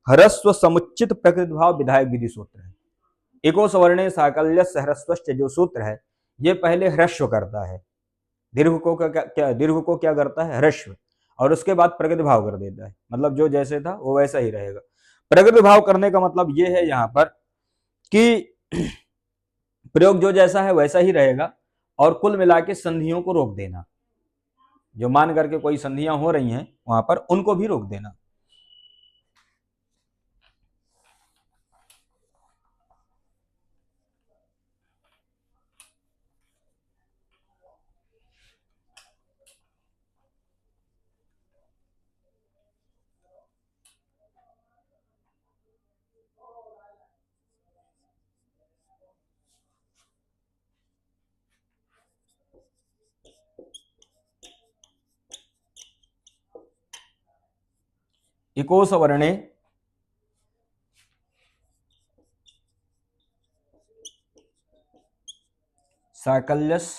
ह्रस्व समुचित प्रकृति भाव विधायक विधि सूत्र है। इको सवर्णे साकल्यस्य ह्रस्वश्च जो सूत्र है, ये पहले ह्रस्व करता है, दीर्घ को क्या करता है, ह्रस्व, और उसके बाद प्रकृति भाव कर देता है। मतलब जो जैसे था वो वैसा ही रहेगा। प्रकृति भाव करने का मतलब ये है यहां पर कि प्रयोग जो जैसा है वैसा ही रहेगा, और कुल मिला के संधियों को रोक देना, जो मान करके कोई संधियां हो रही हैं वहां पर उनको भी रोक देना। इको सवर्णे साकल्यस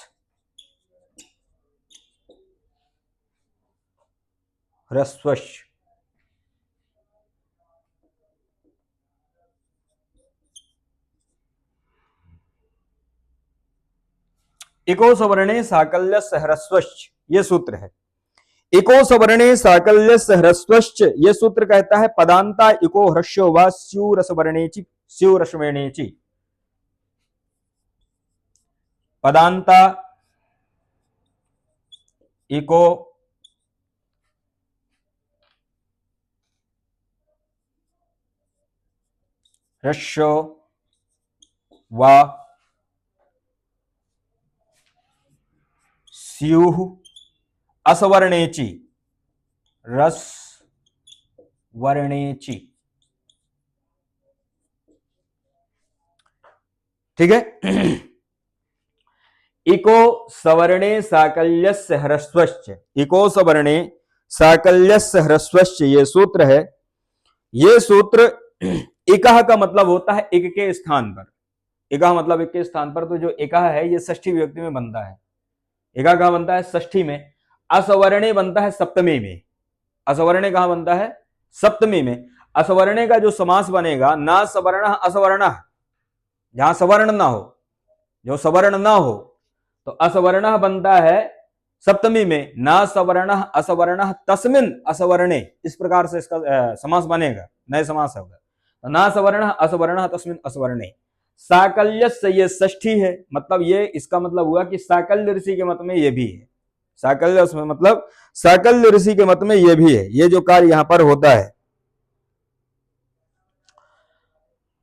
ह्रस्वश् इको सवर्णे साकल्यस्य ह्रस्वश्च, ये सूत्र है। इको सवर्णे साकल्यस्य ह्रस्वश्च, ये सूत्र कहता है पदांता इको ह्रस्व व स्यूरसवर्णेचि, स्यूरश्वेणेचि, पदांता इको ह्रस्व व स्युः असवर्णेचि, रस वर्णेचि, ठीक है। इको सवर्णे साकल्यस्य ह्रस्वश्च, इको सवर्णे साकल्यस्य ह्रस्वश्च, ये सूत्र है। ये सूत्र इकह का मतलब होता है एक के स्थान पर, इकह मतलब एक के स्थान पर, तो जो इकह है ये षष्ठी विभक्ति में बनता है। इकह कहां बनता है, षष्ठी में। असवर्णे बनता है सप्तमी में। असवर्णे कहां बनता है, सप्तमी में। असवर्णे का जो समास बनेगा, ना सवर्ण असवर्ण, जहां सवर्ण ना हो, जो सवर्ण ना हो, तो असवर्ण बनता है सप्तमी में, ना सवर्ण असवर्ण तस्मिन असवर्णे, इस प्रकार से इसका समास बनेगा, नए समास होगा। तो ना सवर्ण असवर्ण तस्मिन असवर्णे। साकल्यस्य ये षष्ठी है, मतलब ये इसका मतलब हुआ कि साकल्य ऋषि के मत में ये भी है। साकल्य मतलब साकल्य ऋषि के मत में ये भी है, ये जो कार्य यहां पर होता है।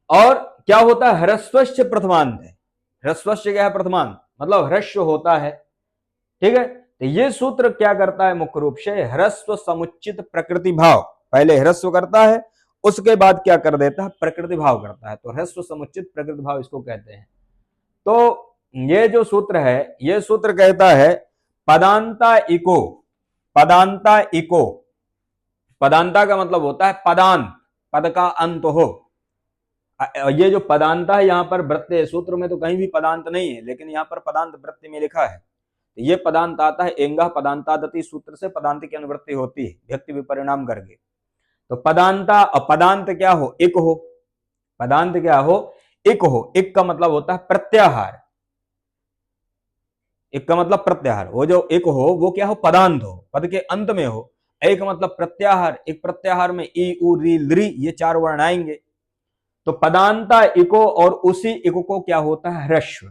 और क्या होता है, ह्रस्वश्च प्रथमांत है। ह्रस्वश्च क्या है, प्रथमांत, मतलब ह्रस्व होता है, ठीक है। तो ये सूत्र क्या करता है, मुख्य रूप से ह्रस्व समुचित प्रकृति भाव, पहले ह्रस्व करता है, उसके बाद क्या कर देता है, प्रकृति भाव करता है। तो ह्रस्व समुचित प्रकृति भाव इसको कहते हैं। तो ये जो सूत्र है, ये सूत्र कहता है पदांता इको, पदांता इको, पदांता का मतलब होता है पदांत, पद का अंत हो। ये जो पदांता है यहाँ पर वृत्ति सूत्र में तो कहीं भी पदांत नहीं है, लेकिन यहाँ पर पदांत वृत्ति में लिखा है। ये पदांत आता है एंगा पदांतादति सूत्र से, पदांत की अनुवृत्ति होती है व्यक्ति विपरिणाम करके। तो पदांता, पदांत क्या हो, एक हो, पदांत क्या हो, एक हो। एक का मतलब होता है प्रत्याहार, एक का मतलब प्रत्याहार, वो जो एक हो वो क्या हो, पदांत हो, पद के अंत में हो। एक मतलब प्रत्याहार, एक प्रत्याहार में ई उ री लृ ये चार वर्ण आएंगे। तो पदांता इको, और उसी इको को क्या होता है, ह्रस्व।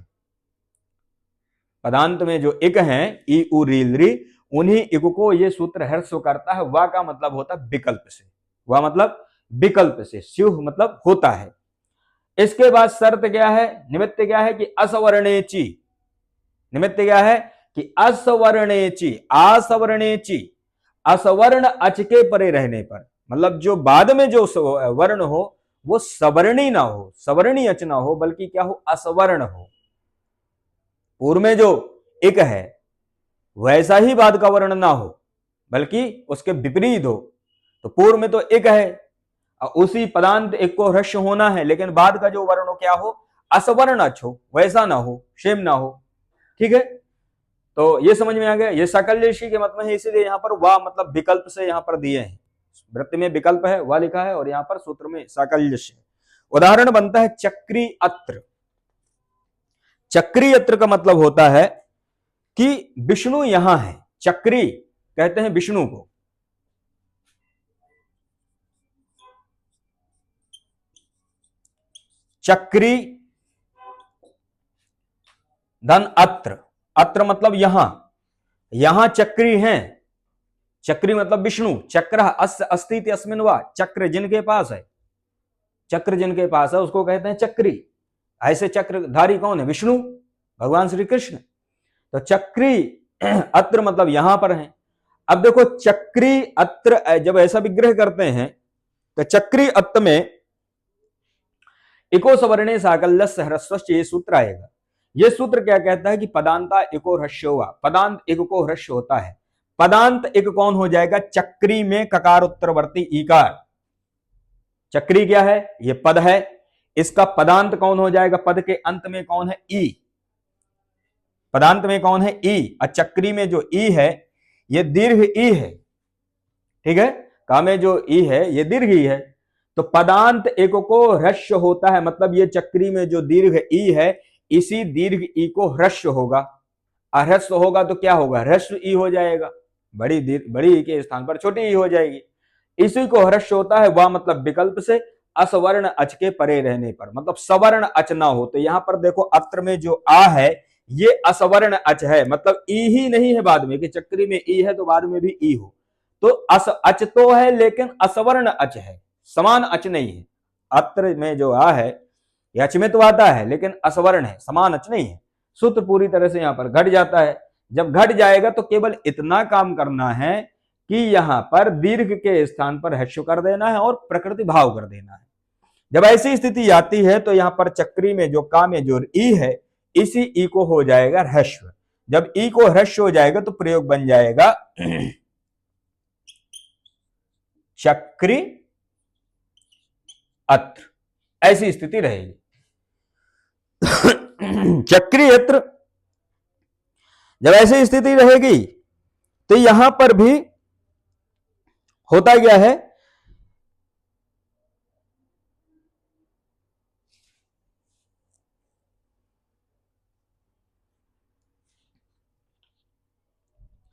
पदांत में जो इक है ई उ री लृ, उन्हीं इक को ये सूत्र ह्रस्व करता है। वा का मतलब होता है विकल्प से, वा मतलब विकल्प से, स्युः मतलब होता है। इसके बाद शर्त क्या है, निमित्त क्या है कि असवर्णेची, निमित्त क्या है कि असवर्णेची, असवर्णेची, असवर्ण अच के परे रहने पर, मतलब जो बाद में जो वर्ण हो वो सवर्णी ना हो, सवर्णी अच ना हो, बल्कि क्या हो, असवर्ण हो। पूर्व में जो एक है वैसा ही बाद का वर्ण ना हो, बल्कि उसके विपरीत हो। तो पूर्व में तो एक है, उसी पदांत एक को ह्रस्व होना है, लेकिन बाद का जो वर्ण हो क्या हो, असवर्ण अच हो, वैसा ना हो, सेम ना हो। ठीक है, तो ये समझ में आ गया। ये साकल्यशी के मत में है, इसीलिए यहां पर वाह मतलब विकल्प से यहां पर दिए हैं, वृत्ति में विकल्प है वाह लिखा है, और यहां पर सूत्र में साकल्यश है। उदाहरण बनता है चक्री अत्र। चक्री अत्र का मतलब होता है कि विष्णु यहां है, चक्री कहते हैं विष्णु को। चक्री धन अत्र, अत्र मतलब यहां, यहां चक्री हैं, चक्री मतलब विष्णु, चक्र अस्ति अस्मिन् वा, चक्र जिनके पास है, चक्र जिनके पास है उसको कहते हैं चक्री। ऐसे चक्रधारी कौन है, विष्णु भगवान श्री कृष्ण। तो चक्री अत्र मतलब यहां पर है। अब देखो चक्री अत्र जब ऐसा विग्रह करते हैं तो चक्री अत्र में इको सवर्णे साकल्यस्य ह्रस्वश्च ये सूत्र आएगा। ये सूत्र क्या कहता है कि पदांता इको ह्रस्व हुआ, पदांत एक को ह्रस्व होता है। पदांत एक कौन हो जाएगा, चक्री में ककार उत्तरवर्ती ईकार। चक्री क्या है, ये पद है, इसका पदांत कौन हो जाएगा, पद के अंत में कौन है, ई, पदांत में कौन है, ई। और चक्री में जो ई है ये दीर्घ ई है, ठीक है, का में जो ई है ये दीर्घ ई है। तो पदांत एक को ह्रस्व होता है, मतलब ये चक्री में जो दीर्घ ई है इसी दीर्घ ई को ह्रस्व होगा। अह्रस्व होगा तो क्या होगा, ह्रस्व ई हो जाएगा, बड़ी ई के स्थान पर छोटी ई हो जाएगी। इसी को ह्रस्व होता है, वह मतलब विकल्प से असवर्ण अच के परे रहने पर, मतलब सवर्ण अच ना हो। तो यहां पर देखो अत्र में जो आ है ये असवर्ण अच है, मतलब ई ही नहीं है बाद में, कि चक्री में ई है तो बाद में भी ई हो। तो अच तो है लेकिन असवर्ण अच है, समान अच नहीं है। अत्र में जो आ है यह अच में तो आता है लेकिन असवर्ण है, समान अच नहीं है। सूत्र पूरी तरह से यहां पर घट जाता है। जब घट जाएगा तो केवल इतना काम करना है कि यहां पर दीर्घ के स्थान पर ह्रस्व कर देना है और प्रकृति भाव कर देना है। जब ऐसी स्थिति आती है तो यहां पर चक्री में जो का में जो ई है इसी ई को हो जाएगा ह्रस्व। जब ई को ह्रस्व हो जाएगा तो प्रयोग बन जाएगा चक्री अत्र, ऐसी स्थिति रहेगी। चक्री अत्र जब ऐसी स्थिति रहेगी तो यहां पर भी होता क्या है,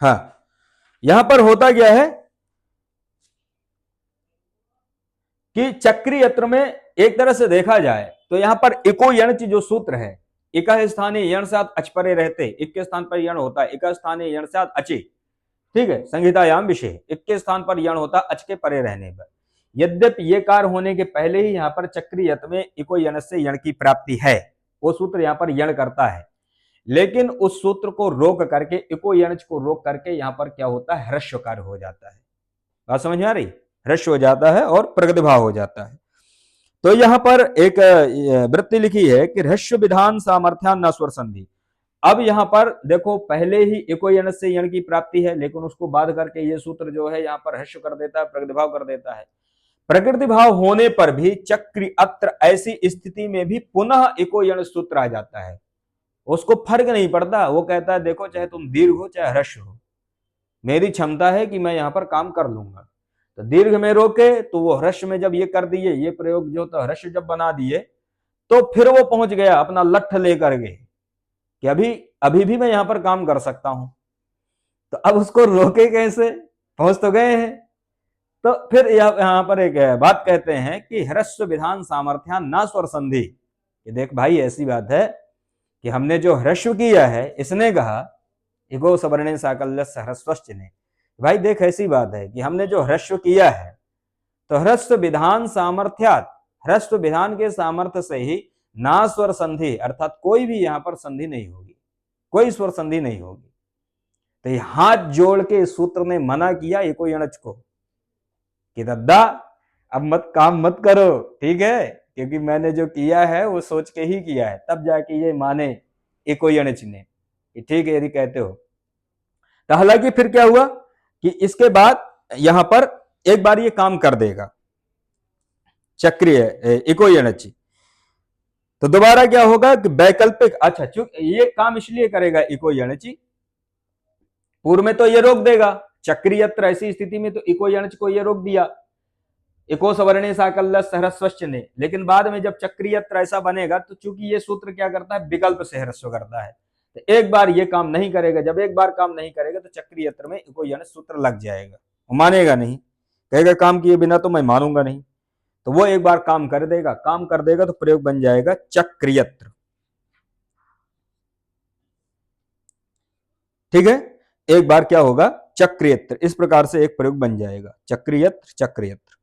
हाँ यहां पर होता क्या है कि चक्री यंत्र में एक तरह से देखा जाए तो यहां पर इको यणच जो सूत्र है, इका स्थानीय यण साथ अच परे रहते, एक के स्थान पर यण होता है, इका स्थानीय यण साथ अचे, ठीक है, संहितायाम विषय, एक के स्थान पर यण होता अच के परे रहने पर। यद्यपि ये कार्य होने के पहले ही यहां पर चक्री यत में इको यण से यण की प्राप्ति है, वो सूत्र यहां पर यण करता है, लेकिन उस सूत्र को रोक करके, इको यणच को रोक करके यहां पर क्या होता है, ह्रस्व कार्य हो जाता है। बात समझ में आ रही, ह्रस्व हो जाता है और प्रगति भाव हो जाता है। तो यहां पर एक वृत्ति लिखी है कि ह्रस्व विधान सामर्थ्यान न स्वर संधि। अब यहां पर देखो पहले ही इको यण से यण की प्राप्ति है, लेकिन उसको बाध करके ये सूत्र जो है यहां पर ह्रस्व कर देता है, प्रगति भाव कर देता है। प्रकृति भाव होने पर भी चक्री अत्र ऐसी स्थिति में भी पुनः इको यण सूत्र आ जाता है, उसको फर्क नहीं पड़ता, वो कहता है देखो चाहे तुम दीर्घ हो चाहे ह्रस्व हो, मेरी क्षमता है कि मैं यहां पर काम कर लूंगा। तो दीर्घ में रोके तो वो ह्रस्व में जब ये कर दिए, ये प्रयोग जो तो ह्रस्व जब बना दिए तो फिर वो पहुंच गया अपना लठ लेकर के कि अभी भी मैं यहां पर काम कर सकता हूं। तो अब उसको रोके कैसे, पहुंच तो गए हैं। तो फिर यहां पर एक बात कहते हैं कि ह्रस्व विधान सामर्थ्यान ना स्वर संधि। कि देख भाई ऐसी बात है कि हमने जो ह्रस्व किया है, इसने कहा इगो सवर्णे साकल्यस्य ह्रस्वश्च ने, भाई देख ऐसी बात है कि हमने जो ह्रस्व किया है तो ह्रस्व विधान सामर्थ्यात, ह्रस्व विधान के सामर्थ्य से ही ना स्वर संधि अर्थात कोई भी यहां पर संधि नहीं होगी, कोई स्वर संधि नहीं होगी। तो ये हाथ जोड़ के इस सूत्र ने मना किया एको यणच को कि दादा अब मत काम मत करो, ठीक है, क्योंकि मैंने जो किया है वो सोच के ही किया है, तब जाके ये माने एको यणच ने, ठीक है यदि कहते हो। तो हालांकि फिर क्या हुआ कि इसके बाद यहां पर एक बार ये काम कर देगा चक्रीय इको यणची, तो दोबारा क्या होगा कि वैकल्पिक, अच्छा चूंकि ये काम इसलिए करेगा इको यणची, पूर्व में तो ये रोक देगा चक्रीयत्र, ऐसी स्थिति में तो इको यणच को ये रोक दिया इको सवर्णे साकल्य ह्रस्वश्च ने, लेकिन बाद में जब चक्रीयत्र ऐसा बनेगा तो चूंकि ये सूत्र क्या करता है विकल्प से ह्रस्व करता है, तो एक बार ये काम नहीं करेगा, जब एक बार काम नहीं करेगा तो चक्रीयत्र में इको यणच सूत्र लग जाएगा, मानेगा नहीं, कहेगा काम किए बिना तो मैं मानूंगा नहीं, तो वो एक बार काम कर देगा, काम कर देगा तो प्रयोग बन जाएगा चक्रियत्र, ठीक है, एक बार क्या होगा चक्रियत्र, इस प्रकार से एक प्रयोग बन जाएगा चक्रियत्र चक्रियत्र।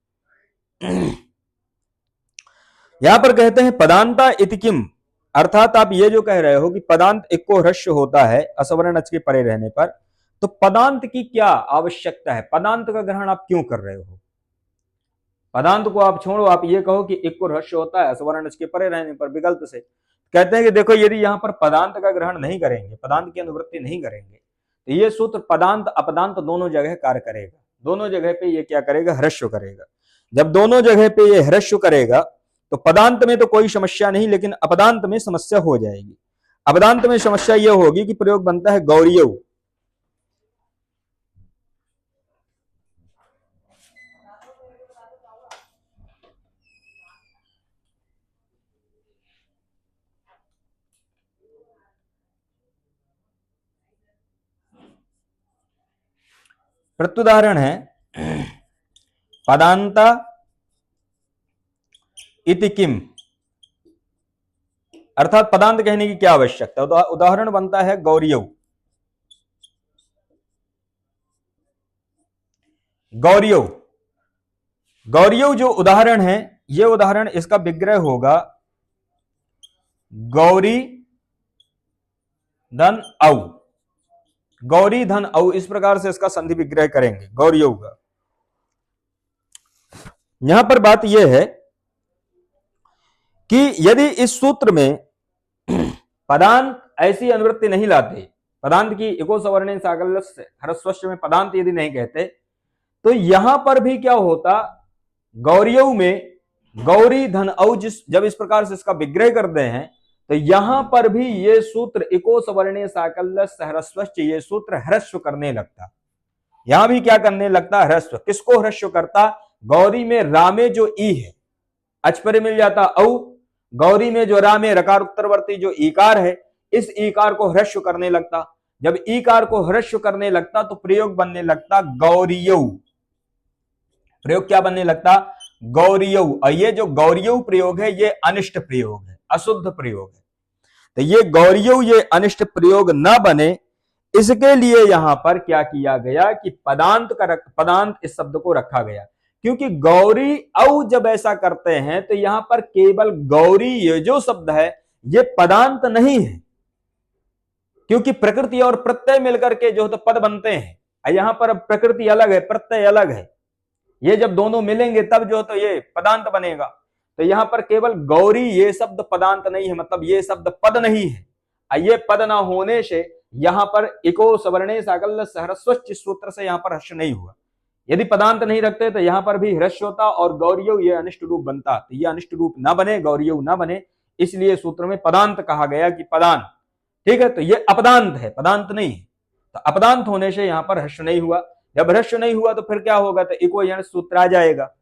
यहां पर कहते हैं पदांता इति किम, अर्थात आप ये जो कह रहे हो कि पदांत इक्को ह्रस्व होता है असवर्ण अच के परे रहने पर, तो पदांत की क्या आवश्यकता है, पदांत का ग्रहण आप क्यों कर रहे हो, पदांत को आप छोड़ो, आप ये कहो कि इक्को ह्रस्व होता है असवर्ण अच के परे रहने पर विकल्प से, कहते हैं कि देखो यदि यहां पर पदांत का ग्रहण नहीं करेंगे, पदांत की अनुवृत्ति नहीं करेंगे, तो ये सूत्र पदांत अपदांत दोनों जगह कार्य करेगा, दोनों जगह पे ये क्या करेगा ह्रस्व करेगा, जब दोनों जगह पे ये ह्रस्व करेगा तो पदांत में तो कोई समस्या नहीं, लेकिन अपदांत में समस्या हो जाएगी। अपदांत में समस्या यह होगी कि प्रयोग बनता है गौरीय, प्रत्युदाहरण है पदांता इति किम, अर्थात पदांत कहने की क्या आवश्यकता है, उदाहरण बनता है गौरीय, गौरीय, गौरीय जो उदाहरण है, ये उदाहरण इसका विग्रह होगा गौरी धन औ, गौरी धन औ, इस प्रकार से इसका संधि विग्रह करेंगे गौरीय का। यहां पर बात यह है कि यदि इस सूत्र में पदांत ऐसी अनुवृत्ति नहीं लाते, पदांत की इको सवर्णे साकल्य ह्रस्वश्च में पदांत यदि नहीं कहते, तो यहां पर भी क्या होता, गौरीय में गौरी धन औ जिस जब इस प्रकार से इसका विग्रह करते हैं, तो यहां पर भी ये सूत्र इको सवर्णे साकल्य ह्रस्वश्च, ये सूत्र ह्रस्व करने लगता, यहां भी क्या करने लगता ह्रस्व, किसको ह्रस्व करता, गौरी में रामे जो ई है अच पर मिल जाता औ, गौरी में जो रा में रकार उत्तरवर्ती जो ईकार है, इस ईकार को ह्रस्व करने लगता, जब ईकार को ह्रस्व करने लगता तो प्रयोग बनने लगता गौरीय, प्रयोग क्या बनने लगता गौरीय, और ये जो गौरीय प्रयोग है ये अनिष्ट प्रयोग है, अशुद्ध प्रयोग है, तो ये गौरीय ये अनिष्ट प्रयोग न बने, इसके लिए यहां पर क्या किया गया कि पदांत इस शब्द को रखा गया, क्योंकि गौरी औ जब ऐसा करते हैं तो यहां पर केवल गौरी ये जो शब्द है ये पदांत नहीं है, क्योंकि प्रकृति और प्रत्यय मिलकर के जो तो पद बनते हैं, यहां पर प्रकृति अलग है प्रत्यय अलग है, ये जब दोनों मिलेंगे तब जो तो ये पदांत बनेगा, तो यहां पर केवल गौरी ये शब्द पदांत नहीं है, मतलब ये शब्द पद नहीं है, ये पद ना होने से यहां पर इको सवर्णे साकल्य ह्रस्वश्च सूत्र से यहां पर ह्रस्व नहीं हुआ, यदि पदांत नहीं रखते तो यहां पर भी ह्रस्व होता और गौरीय ये अनिष्ट रूप बनता, तो ये अनिष्ट रूप ना बने, गौरीय ना बने, इसलिए सूत्र में पदांत कहा गया कि पदांत, ठीक है, तो ये अपदांत है पदांत नहीं है, तो अपदांत होने से यहां पर ह्रस्व नहीं हुआ, जब ह्रस्व नहीं हुआ तो फिर क्या होगा, तो इको यण सूत्र आ जाएगा,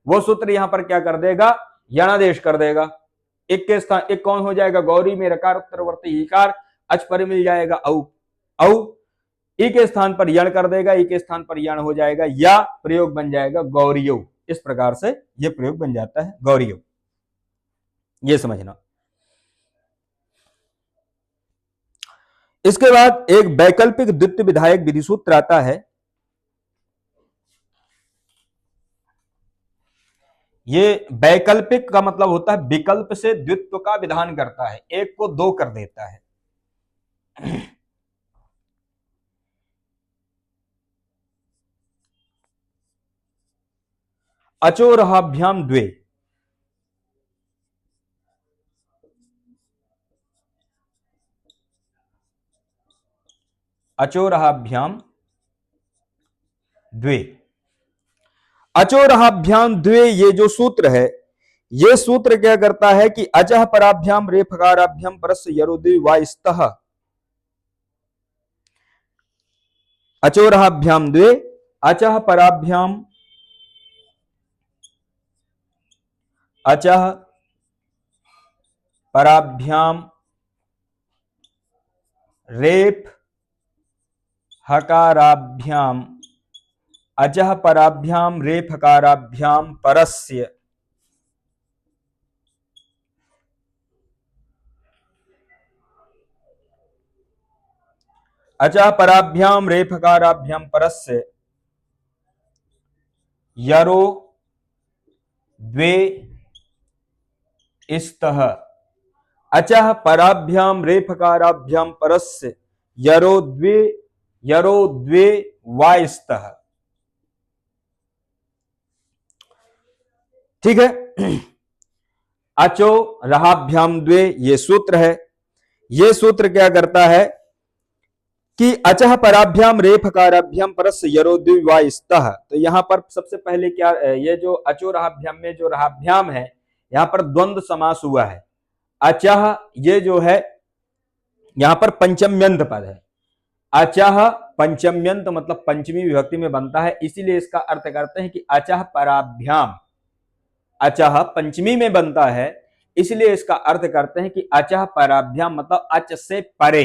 वो सूत्र यहां पर क्या कर देगा यणादेश कर देगा, एक के स्थान एक कौन हो जाएगा, गौरी में रकार उत्तरवर्ती इकार अच पर मिल जाएगा औ, औ ई के स्थान पर यण कर देगा, ई के स्थान पर यण हो जाएगा, या प्रयोग बन जाएगा गौरीय, इस प्रकार से यह प्रयोग बन जाता है गौरीय, ये समझना। इसके बाद एक वैकल्पिक द्वितीय विधायक विधि सूत्र आता है, ये वैकल्पिक का मतलब होता है विकल्प से द्वित्व का विधान करता है, एक को दो कर देता है। अचोरहाभ्याम द्वे, अचोरहाभ्याम द्वे, अचोरहाभ्याम द्वे ये जो सूत्र है, ये सूत्र क्या करता है कि अचह पराभ्याम रेफकाराभ्याम परस्य यरोदि वाइस्तः, अचोरहाभ्याम द्वे, अचह पराभ्याम, अचह पराभ्याम रेफ हकाराभ्याम, अचह पराभ्याम रेफ हकाराभ्याम परस्य, अचह पराभ्याम रेफ हकाराभ्याम परस्य यरो द्वे स्तः, अचह पराभ्याम रेफकाराभ्याम परस्य यरो द्वे वाइस्तः। ठीक है, अचो रहाभ्याम द्वे ये सूत्र है। ये सूत्र क्या करता है कि अचह पराभ्याम रेफकाराभ्याम परस्य यरो द्वे वाइस्तः। तो यहां पर सबसे पहले क्या, ये जो अचो रहाभ्याम में जो रहाभ्याम है, यहां पर द्वंद्व समास हुआ है। अचह ये जो है यहां पर पंचम्यंत पद है, अचह पंचम्यंत मतलब पंचमी विभक्ति में बनता है, इसीलिए इसका अर्थ करते हैं कि अचह पराभ्याम, अचह पंचमी में बनता है, इसलिए इसका अर्थ करते हैं कि अचह पराभ्याम मतलब अच से परे,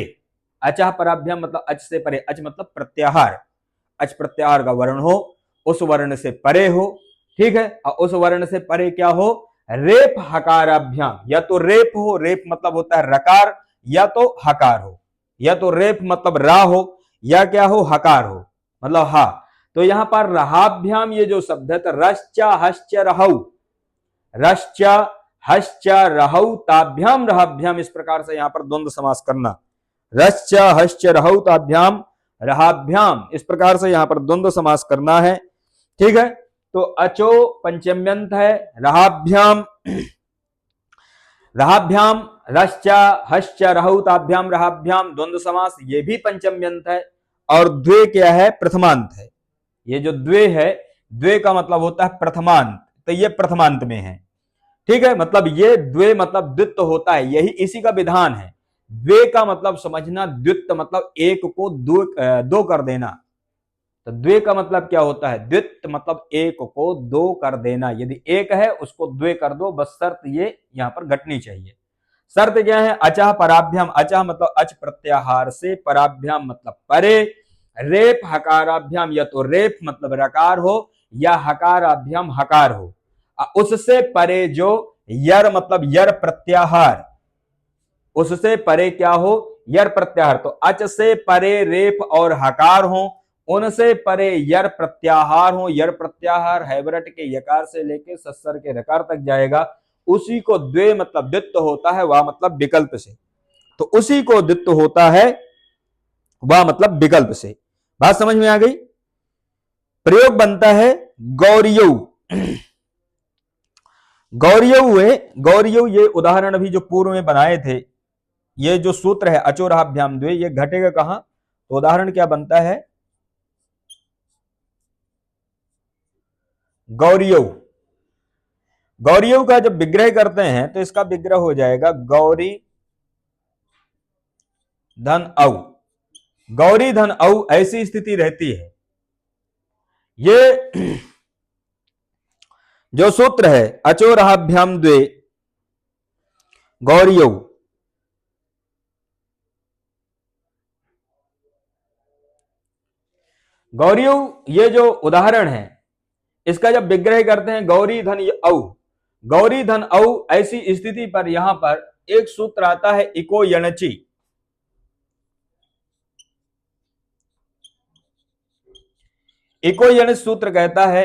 अचह पराभ्याम मतलब अच से परे, अच मतलब प्रत्याहार, अच प्रत्याहार का वर्ण हो, उस वर्ण से परे हो। ठीक है, और उस वर्ण से परे क्या हो, रेप हकाराभ्याम, या तो रेप हो, रेप मतलब होता है रकार, या तो हकार हो, या तो रेप मतलब रा हो, या क्या हो हकार हो मतलब हा। तो यहां पर रहाभ्याम ये जो शब्द है, तो रश्चा हश्च रहौ, रश्चा हश्च रहौ ताभ्याम रहाभ्याम, इस प्रकार से यहां पर द्वंद्व समास करना, रश्चा हश्च रहौ ताभ्याम रहाभ्याम, इस प्रकार से यहां पर द्वंद्व समास करना है। ठीक है, तो अचो पंचम्यंत है, रहाभ्याम, रहाभ्याम रश्चा हश्च रहौ ताभ्याम रहाभ्याम द्वंद्व समास, ये भी पंचम्यंत है। और द्वे क्या है, प्रथमांत है। ये जो द्वे है, द्वे का मतलब होता है प्रथमांत, तो ये प्रथमांत में है। ठीक है, मतलब ये द्वे मतलब द्वित्व होता है, यही इसी का विधान है। द्वे का मतलब समझना, द्वित्व मतलब एक को दो कर देना। तो द्वे का मतलब क्या होता है, द्वित्व मतलब एक को दो कर देना, यदि एक है उसको द्वे कर दो, बस शर्त ये यहां पर घटनी चाहिए। शर्त क्या है, अचह पराभ्याम, अचह मतलब अच प्रत्याहार से, पराभ्याम मतलब परे, रेप हकाराभ्याम या तो रेप मतलब रकार हो, या हकाराभ्याम हकार हो, उससे परे जो यर मतलब यर प्रत्याहार, उससे परे क्या हो, यर प्रत्याहार। तो अच से परे रेप और हकार हो, उनसे परे यर प्रत्याहार हो, यर प्रत्याहार हैबरट के यकार से लेके सस्सर के रकार तक जाएगा, उसी को द्वे मतलब द्वित्व होता है, वह मतलब विकल्प से। तो उसी को द्वित्व होता है वह मतलब विकल्प से। बात समझ में आ गई। प्रयोग बनता है गौरियौ, गौरियौ है, गौरियौ ये उदाहरण अभी जो पूर्व में बनाए थे, ये जो सूत्र है अचोरहाभ्याम द्वे, ये घटेगा कहां, तो उदाहरण क्या बनता है, गौरियौ, गौरियौ का जब विग्रह करते हैं तो इसका विग्रह हो जाएगा गौरी धन औ, गौरी धन औ ऐसी स्थिति रहती है। ये जो सूत्र है अचोरहाभ्याम द्वे गौरियौ, गौरियौ ये जो उदाहरण है, इसका जब विग्रह करते हैं गौरी धन औ, गौरी धन औ ऐसी स्थिति पर यहां पर एक सूत्र आता है इको यणचि, इको यण सूत्र कहता है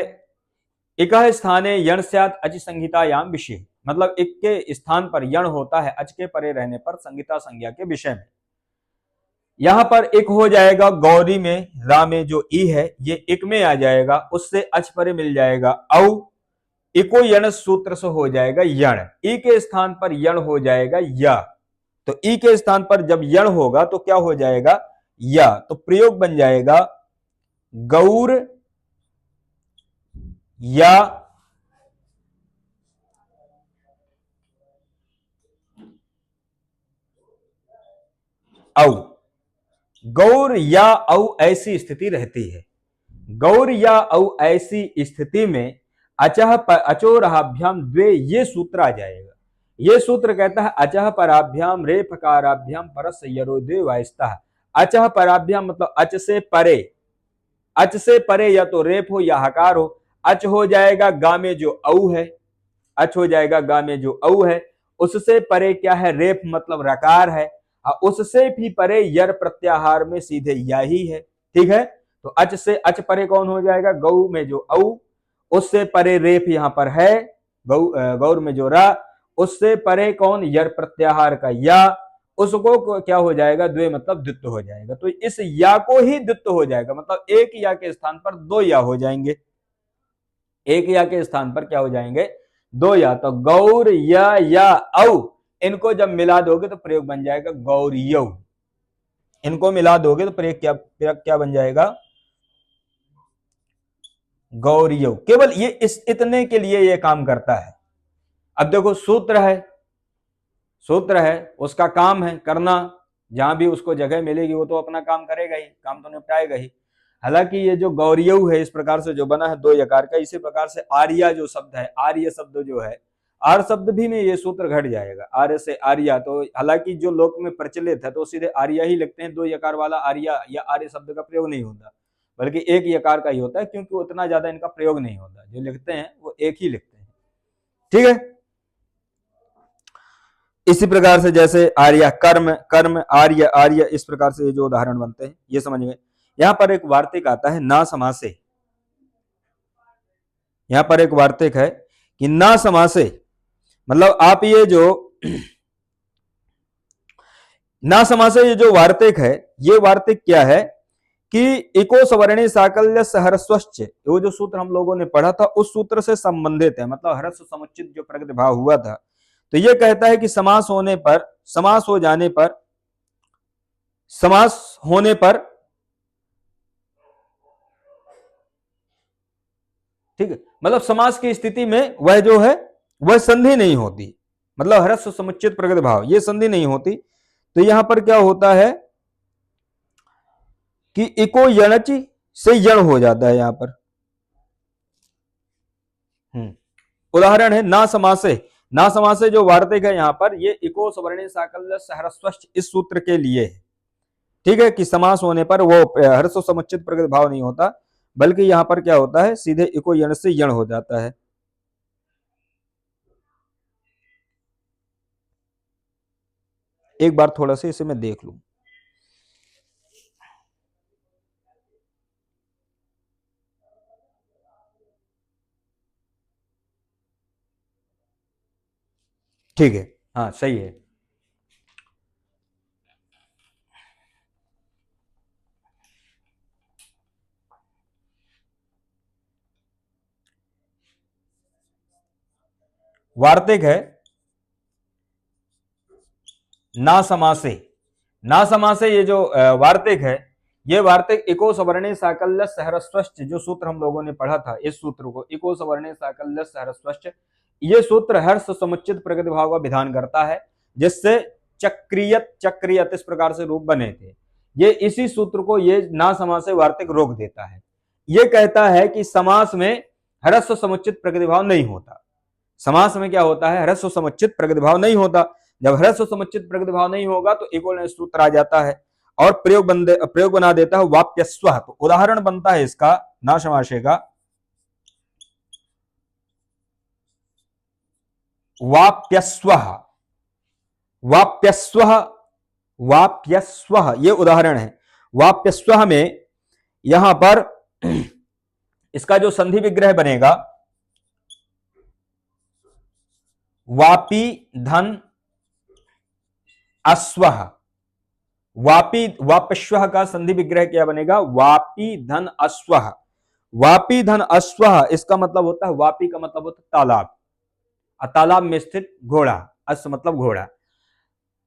एक स्थाने यण स्यात् अच संहितायाम विषय, मतलब एक के स्थान पर यण होता है अच के परे रहने पर संहिता संज्ञा के विषय में। यहां पर एक हो जाएगा गौरी में, रा में जो ई है ये एक में आ जाएगा, उससे अच परे मिल जाएगा औ, इको यण सूत्र से हो जाएगा यण, ई के स्थान पर यण हो जाएगा या, तो ई के स्थान पर जब यण होगा तो क्या हो जाएगा या, तो प्रयोग बन जाएगा गौर या औ, गौर या औ ऐसी स्थिति रहती है। गौर या औ ऐसी स्थिति में अचह अचोरहाभ्याम द्वे ये सूत्र आ जाएगा। ये सूत्र कहता है अचह पराभ्याम रे फकाराभ्याम परस यरोदे वायस्तः। अचह पराभ्याम मतलब अच से परे, अच से परे या तो रेप हो या हकार हो। अच हो जाएगा गा में जो औ है, अच हो जाएगा गा में जो औ है, उससे परे क्या है रेप मतलब रकार है, उससे भी परे यर प्रत्याहार में सीधे या ही है। ठीक है, तो अच से अच परे कौन हो जाएगा गौ में जो औ, उससे परे रेप यहां पर है गौर में जो रा, उससे परे कौन यर प्रत्याहार का या, उसको क्या हो जाएगा द्वे मतलब द्वित्व हो जाएगा। तो इस या को ही द्वित्व हो जाएगा, मतलब एक या के स्थान पर दो या हो जाएंगे, एक या के स्थान पर क्या हो जाएंगे दो या। तो गौर या औ, इनको जब मिला दोगे तो प्रयोग बन जाएगा गौरियौ, इनको मिला दोगे तो प्रयोग क्या बन जाएगा गौरियौ। केवल ये इस इतने के लिए ये काम करता है। अब देखो सूत्र है, सूत्र है उसका काम है करना, जहां भी उसको जगह मिलेगी वो तो अपना काम करेगा ही, काम तो निपटाएगा ही। हालांकि ये जो गौरियौ है इस प्रकार से जो बना है दो यकार का, इसी प्रकार से आर्या जो शब्द है, आर्य शब्द जो है, आर शब्द भी में ये सूत्र घट जाएगा, आर्य से आर्या। तो हालांकि जो लोक में प्रचलित है तो सीधे आर्या ही लिखते हैं, दो यकार वाला आर्या या आर्य शब्द का प्रयोग नहीं होता, बल्कि एक यकार का ही होता है, क्योंकि उतना ज्यादा इनका प्रयोग नहीं होता, जो लिखते हैं वो एक ही लिखते हैं। ठीक है, इसी प्रकार से जैसे आर्य कर्म, कर्म आर्य आर्य, इस प्रकार से जो उदाहरण बनते हैं ये समझ गए। यहां पर एक वार्तिक आता है ना समासे, यहां पर एक वार्तिक है कि ना समासे, मतलब आप ये जो ना समासे ये जो वार्तिक है, ये वार्तिक क्या है कि इको सवर्णी साकल्य सहरस्वश्च, वो जो सूत्र हम लोगों ने पढ़ा था उस सूत्र से संबंधित है, मतलब हर्ष समुचित जो प्रगति भाव हुआ था। तो ये कहता है कि समास होने पर, समास हो जाने पर, समास होने पर, ठीक है, मतलब समास की स्थिति में वह जो है वह संधि नहीं होती, मतलब हर्ष समुचित प्रगति भाव ये संधि नहीं होती। तो यहां पर क्या होता है कि इको यणच से यण हो जाता है यहां पर। उदाहरण है ना समासे, ना समासे जो वार्तिक है यहां पर ये इको सवर्णी साकल्य सहरस्वश्च इस सूत्र के लिए है। ठीक है, कि समास होने पर वो हर्ष समुचित प्रगति भाव नहीं होता, बल्कि यहां पर क्या होता है सीधे इको यण से यण हो जाता है। एक बार थोड़ा सा इसे मैं देख लूं। ठीक है, हाँ सही है। वार्तिक है ना समासे, ना समासे ये जो वार्तिक है, ये वार्तिक इको सवर्णे साकल्य सहरस्वश्च जो सूत्र हम लोगों ने पढ़ा था, इस सूत्र को इको सवर्णे साकल्य सहरस्वश्च, ये सूत्र हर्ष समुचित प्रगति भाव का विधान करता है, जिससे चक्रियत चक्रियत इस प्रकार से रूप बने थे। ये इसी सूत्र को ये ना समासे वार्तिक रोक देता है। ये कहता है कि समास में हर्ष समुचित प्रगति भाव नहीं होता, समास में क्या होता है हर्ष समुचित प्रगति भाव नहीं होता। जब हर्ष समुचित प्रगति भाव नहीं होगा तो एक और सूत्र आ जाता है और प्रयोग बना देता है वाप्यस्व। तो उदाहरण बनता है इसका ना समासे का वाप्यस्व, वाप्यस्व, वाप्यस्व ये उदाहरण है। वाप्यस्व में यहां पर इसका जो संधि विग्रह बनेगा वापी धन अश्वः। वापी वापश्वः का संधि विग्रह क्या बनेगा? वापी धन अश्वः। वापी धन अश्वः इसका मतलब होता है, वापी का मतलब होता है तालाब, तालाब में स्थित घोड़ा, अश्व मतलब घोड़ा।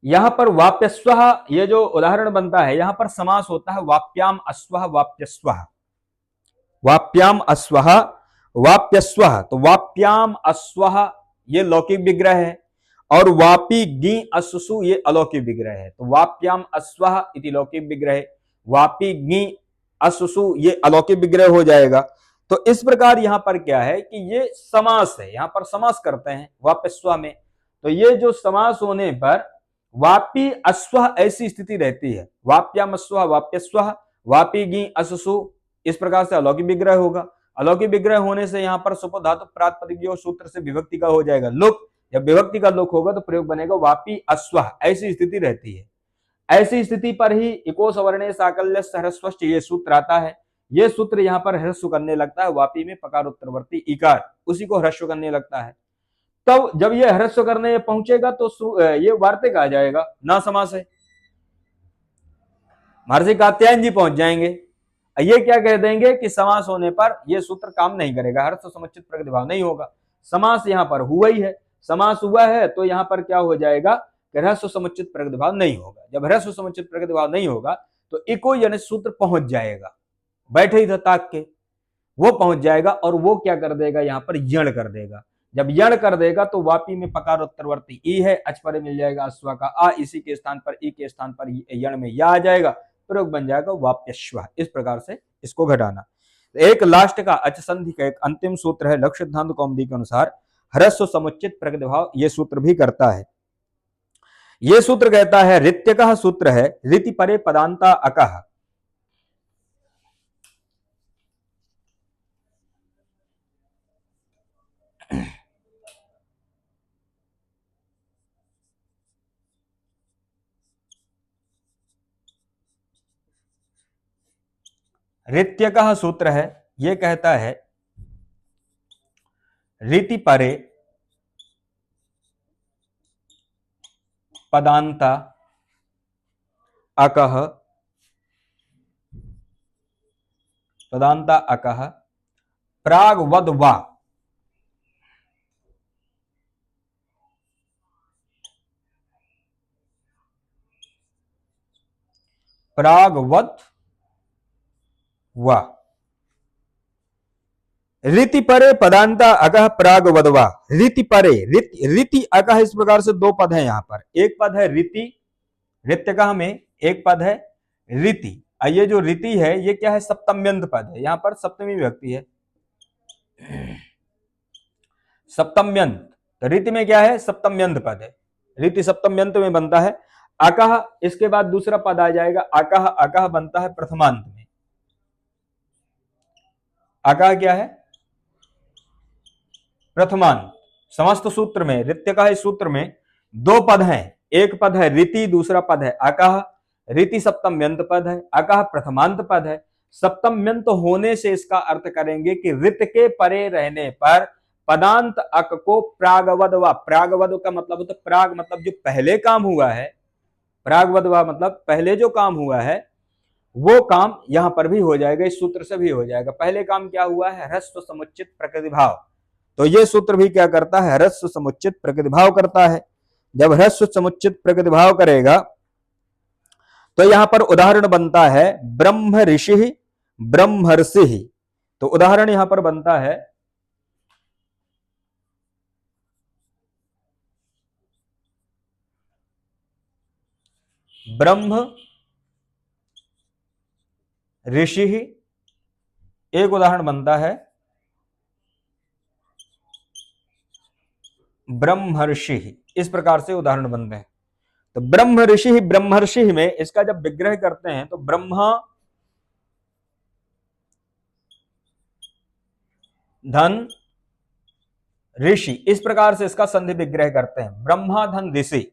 यहां पर वाप्यस्वः ये जो उदाहरण बनता है, यहां पर समास होता है वाप्याम अश्वः वाप्यस्वः। वाप्याम अश्वः वाप्यस्वः, तो वाप्याम अश्वः ये लौकिक विग्रह है, और वापी गी अश्वसु ये अलौकिक विग्रह है। तो वाप्याम अश्वः इति लौकिक विग्रह, वापी गी अश्वसु ये अलौकिक विग्रह हो जाएगा। तो इस प्रकार यहां पर क्या है कि ये समास है, यहां पर समास करते हैं वाप्यस्व में। तो ये जो समास होने पर वापी अश्वः ऐसी स्थिति रहती है, वाप्याम अश्वः वाप्यस्वः वापी गी अश्वसु, इस प्रकार से अलौकिक विग्रह होगा। अलौकिक विग्रह होने से यहां पर सुपो धातु प्रातिपदिक सूत्र से विभक्ति का हो जाएगा लुक। जब विभक्ति का लुक होगा तो प्रयोग बनेगा वापी अश्वः, ऐसी स्थिति रहती है। ऐसी स्थिति पर ही इको सवर्णे साकल्य ह्रस्वश्च ये सूत्र आता है। ये सूत्र यहाँ पर ह्रस्व करने लगता है, वापी में पकार उत्तरवर्ती इकार, उसी को ह्रस्व करने लगता है। तब जब ये ह्रस्व करने पहुंचेगा तो ये वार्तिक आ जाएगा, ना समास है। महर्षि कात्यायन जी पहुंच जाएंगे, ये क्या कह देंगे कि समास होने पर यह सूत्र काम नहीं करेगा, हर्ष समुचित प्रगतिभाव नहीं होगा। समास यहां पर हुआ ही है, समास हुआ है तो यहां पर क्या हो जाएगा कि ह्रस्व समुचित प्रगतिभाव नहीं होगा। जब ह्रस्व समुचित प्रगतिभाव नहीं होगा तो इको यानी सूत्र पहुंच जाएगा, बैठे ही था ताक के, वो पहुंच जाएगा और वो क्या कर देगा, यहां पर यण कर देगा। जब यण कर देगा तो वापी में पकार उत्तरवर्ती ई है, अच पर मिल जाएगा अश्वा का आ, इसी के स्थान पर ई के स्थान पर यण में या आ जाएगा, प्रयोग बन जाएगा वाप्यश्व। इस प्रकार से इसको घटाना। एक लास्ट का अच संधि का एक अंतिम सूत्र है लक्ष्य सिद्धांत कौमुदी के अनुसार, ह्रस्व समुचित प्रगतिभाव ये सूत्र भी करता है। ये सूत्र कहता है ऋत्यकः सूत्र है, ऋति परे पदांता अकः। ऋत्यकः सूत्र है, ये कहता है ऋति परे पदांता अकः, पदांता अकः प्रागवद वा, प्रागवत वा। ऋति परे पदांता अकः प्रागवद वा। ऋति परे, ऋति अकः, इस प्रकार से दो पद है यहां पर। एक पद है ऋति ऋत्यकः में, एक पद है ऋति। ये जो ऋति है ये क्या है, सप्तम्यंत पद है, यहां पर सप्तमी विभक्ति है सप्तम्यंत। तो ऋति में क्या है, सप्तम्यंत पद है, ऋति सप्तम्यंत में बनता है। अकः, इसके बाद दूसरा पद आ जाएगा अकः, अकः बनता है प्रथमांत में। अकः क्या है, प्रथमांत। समस्त सूत्र में ऋत्यकः इस सूत्र में दो पद हैं, एक पद है ऋति, दूसरा पद है अकः। ऋति सप्तम्यंत पद है, अकः प्रथमांत पद है। सप्तम्यंत होने से इसका अर्थ करेंगे कि ऋत के परे रहने पर पदांत अक को प्रागवद वा। प्रागवद का मतलब होता है, प्राग मतलब जो पहले काम हुआ है, प्रागवद वा मतलब पहले जो काम हुआ है वो काम यहां पर भी हो जाएगा, इस सूत्र से भी हो जाएगा। पहले काम क्या हुआ है, ह्रस्व समुचित प्रकृतिभाव। तो ये सूत्र भी क्या करता है, ह्रस्व समुचित प्रकृतिभाव करता है। जब ह्रस्व समुचित प्रकृतिभाव करेगा तो यहां पर उदाहरण बनता है ब्रह्म ऋषि ब्रह्मर्षि। तो उदाहरण यहां पर बनता है ब्रह्म ऋषि, एक उदाहरण बनता है ब्रह्मर्षि। इस प्रकार से उदाहरण बनते हैं। तो ब्रह्म ऋषि ब्रह्मर्षि में इसका जब विग्रह करते हैं तो ब्रह्मा धन ऋषि, इस प्रकार से इसका संधि विग्रह करते हैं। ब्रह्मा धन ऋषि,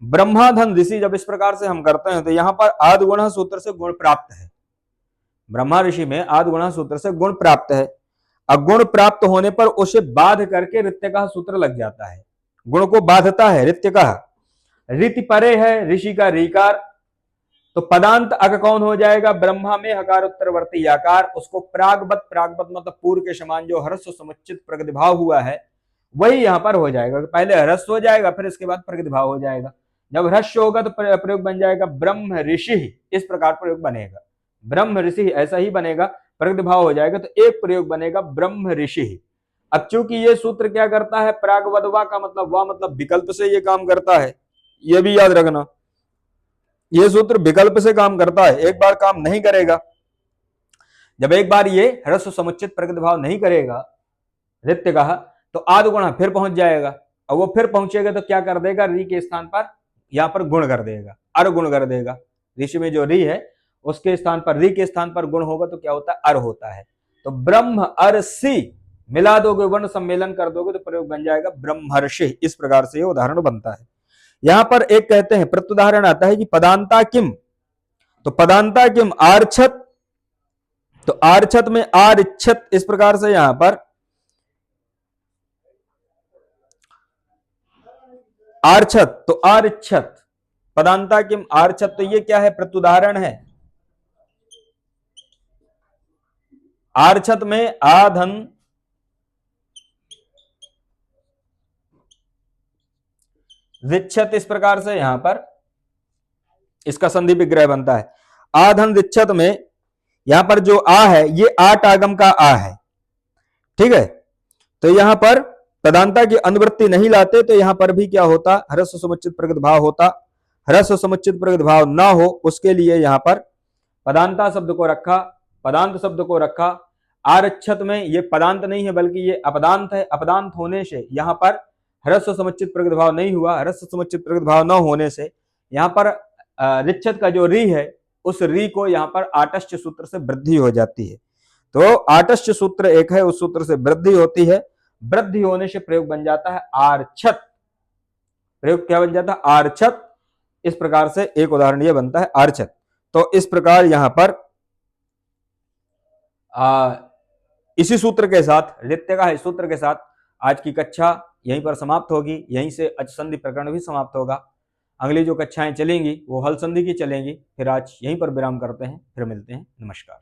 ब्रह्मा धन ऋषि जब इस प्रकार से हम करते हैं तो यहां पर आदि गुण सूत्र से गुण प्राप्त है। ब्रह्मा ऋषि में आदि गुण सूत्र से गुण प्राप्त है। अब गुण प्राप्त होने पर उसे बाध करके ऋत्यकः सूत्र लग जाता है, गुण को बाधता है। ऋत्यकः, रीति परे है ऋषि का रीकार, तो पदांत अक कौन हो जाएगा? ब्रह्मा में हकार उत्तरवर्ती याकार, उसको प्रागवत, प्रागवत मतलब पूर्व के समान जो ह्रस्व समुच्चित प्रगतिभाव हुआ है वही यहां पर हो जाएगा। पहले ह्रस्व हो जाएगा फिर इसके बाद प्रगतिभाव हो जाएगा। जब ह्रस्व होगा तो प्रयोग बन जाएगा ब्रह्म ऋषि, इस प्रकार प्रयोग बनेगा। ब्रह्म ऋषि ऐसा ही बनेगा, प्रगतिभाव हो जाएगा तो एक प्रयोग बनेगा ब्रह्म ऋषि। अब चूंकि ये सूत्र क्या करता है? प्रागवदवा का मतलब वा मतलब विकल्प से ये काम करता है, ये भी याद रखना। ये सूत्र विकल्प से काम करता है, एक बार काम नहीं करेगा। जब एक बार ये ह्रस्व समुच्चित प्रगतिभाव नहीं करेगा ऋत्य कहा तो आद गुणा फिर पहुंच जाएगा, और वो फिर पहुंचेगा तो क्या कर देगा? री के स्थान पर यहां पर गुण कर देगा, अर गुण कर देगा। ऋषि में जो री है उसके स्थान पर, री के स्थान पर गुण होगा तो क्या होता है? अर होता है। तो ब्रह्म अर्षि मिला दोगे, वर्ण सम्मेलन कर दोगे तो प्रयोग बन जाएगा ब्रह्मर्षि। इस प्रकार से ये उदाहरण बनता है। यहां पर एक कहते हैं प्रत्युदाहरण आता है कि पदांता किम, तो पदांता किम आर्छत, तो आर्छत में आरिच्छत, इस प्रकार से यहां पर आर्छत तो आरिच्छत, पदांता किम आर्छत, तो ये क्या है? प्रत्युदाहरण है। आर्छत में आधन रिच्छत, इस प्रकार से यहां पर इसका संधि विग्रह बनता है। आधन रिच्छत में यहां पर जो आ है ये आठ आगम का आ है, ठीक है। तो यहां पर पदांता की अनुवृत्ति नहीं लाते तो यहां पर भी क्या होता? ह्रस्व समुच्चित प्रगतिभाव होता। ह्रस्व समुच्चित प्रगतिभाव ना हो उसके लिए यहां पर पदांता शब्द को रखा, पदांत शब्द को रखा। आरक्षत में ये पदांत नहीं है बल्कि ये अपदांत है। अपदांत होने से यहां पर ह्रस्व समुच्चित प्रगतिभाव नहीं हुआ। ह्रस्व समुच्चित प्रगतिभाव न होने से यहां पर रिच्छत का जो री है उस री को यहां पर आटस्थ सूत्र से वृद्धि हो जाती है। तो आटस्थ सूत्र एक है, उस सूत्र से वृद्धि होती है। वृद्धि होने से प्रयोग बन जाता है आर्छत। प्रयोग क्या बन जाता है? आर्छत। इस प्रकार से एक उदाहरण यह बनता है आर्छत। तो इस प्रकार यहां पर इसी सूत्र के साथ, ऋत्य का सूत्र के साथ आज की कक्षा यहीं पर समाप्त होगी। यहीं से अच संधि प्रकरण भी समाप्त होगा। अगली जो कक्षाएं चलेंगी वो हल संधि की चलेंगी। फिर आज यहीं पर विराम करते हैं, फिर मिलते हैं। नमस्कार।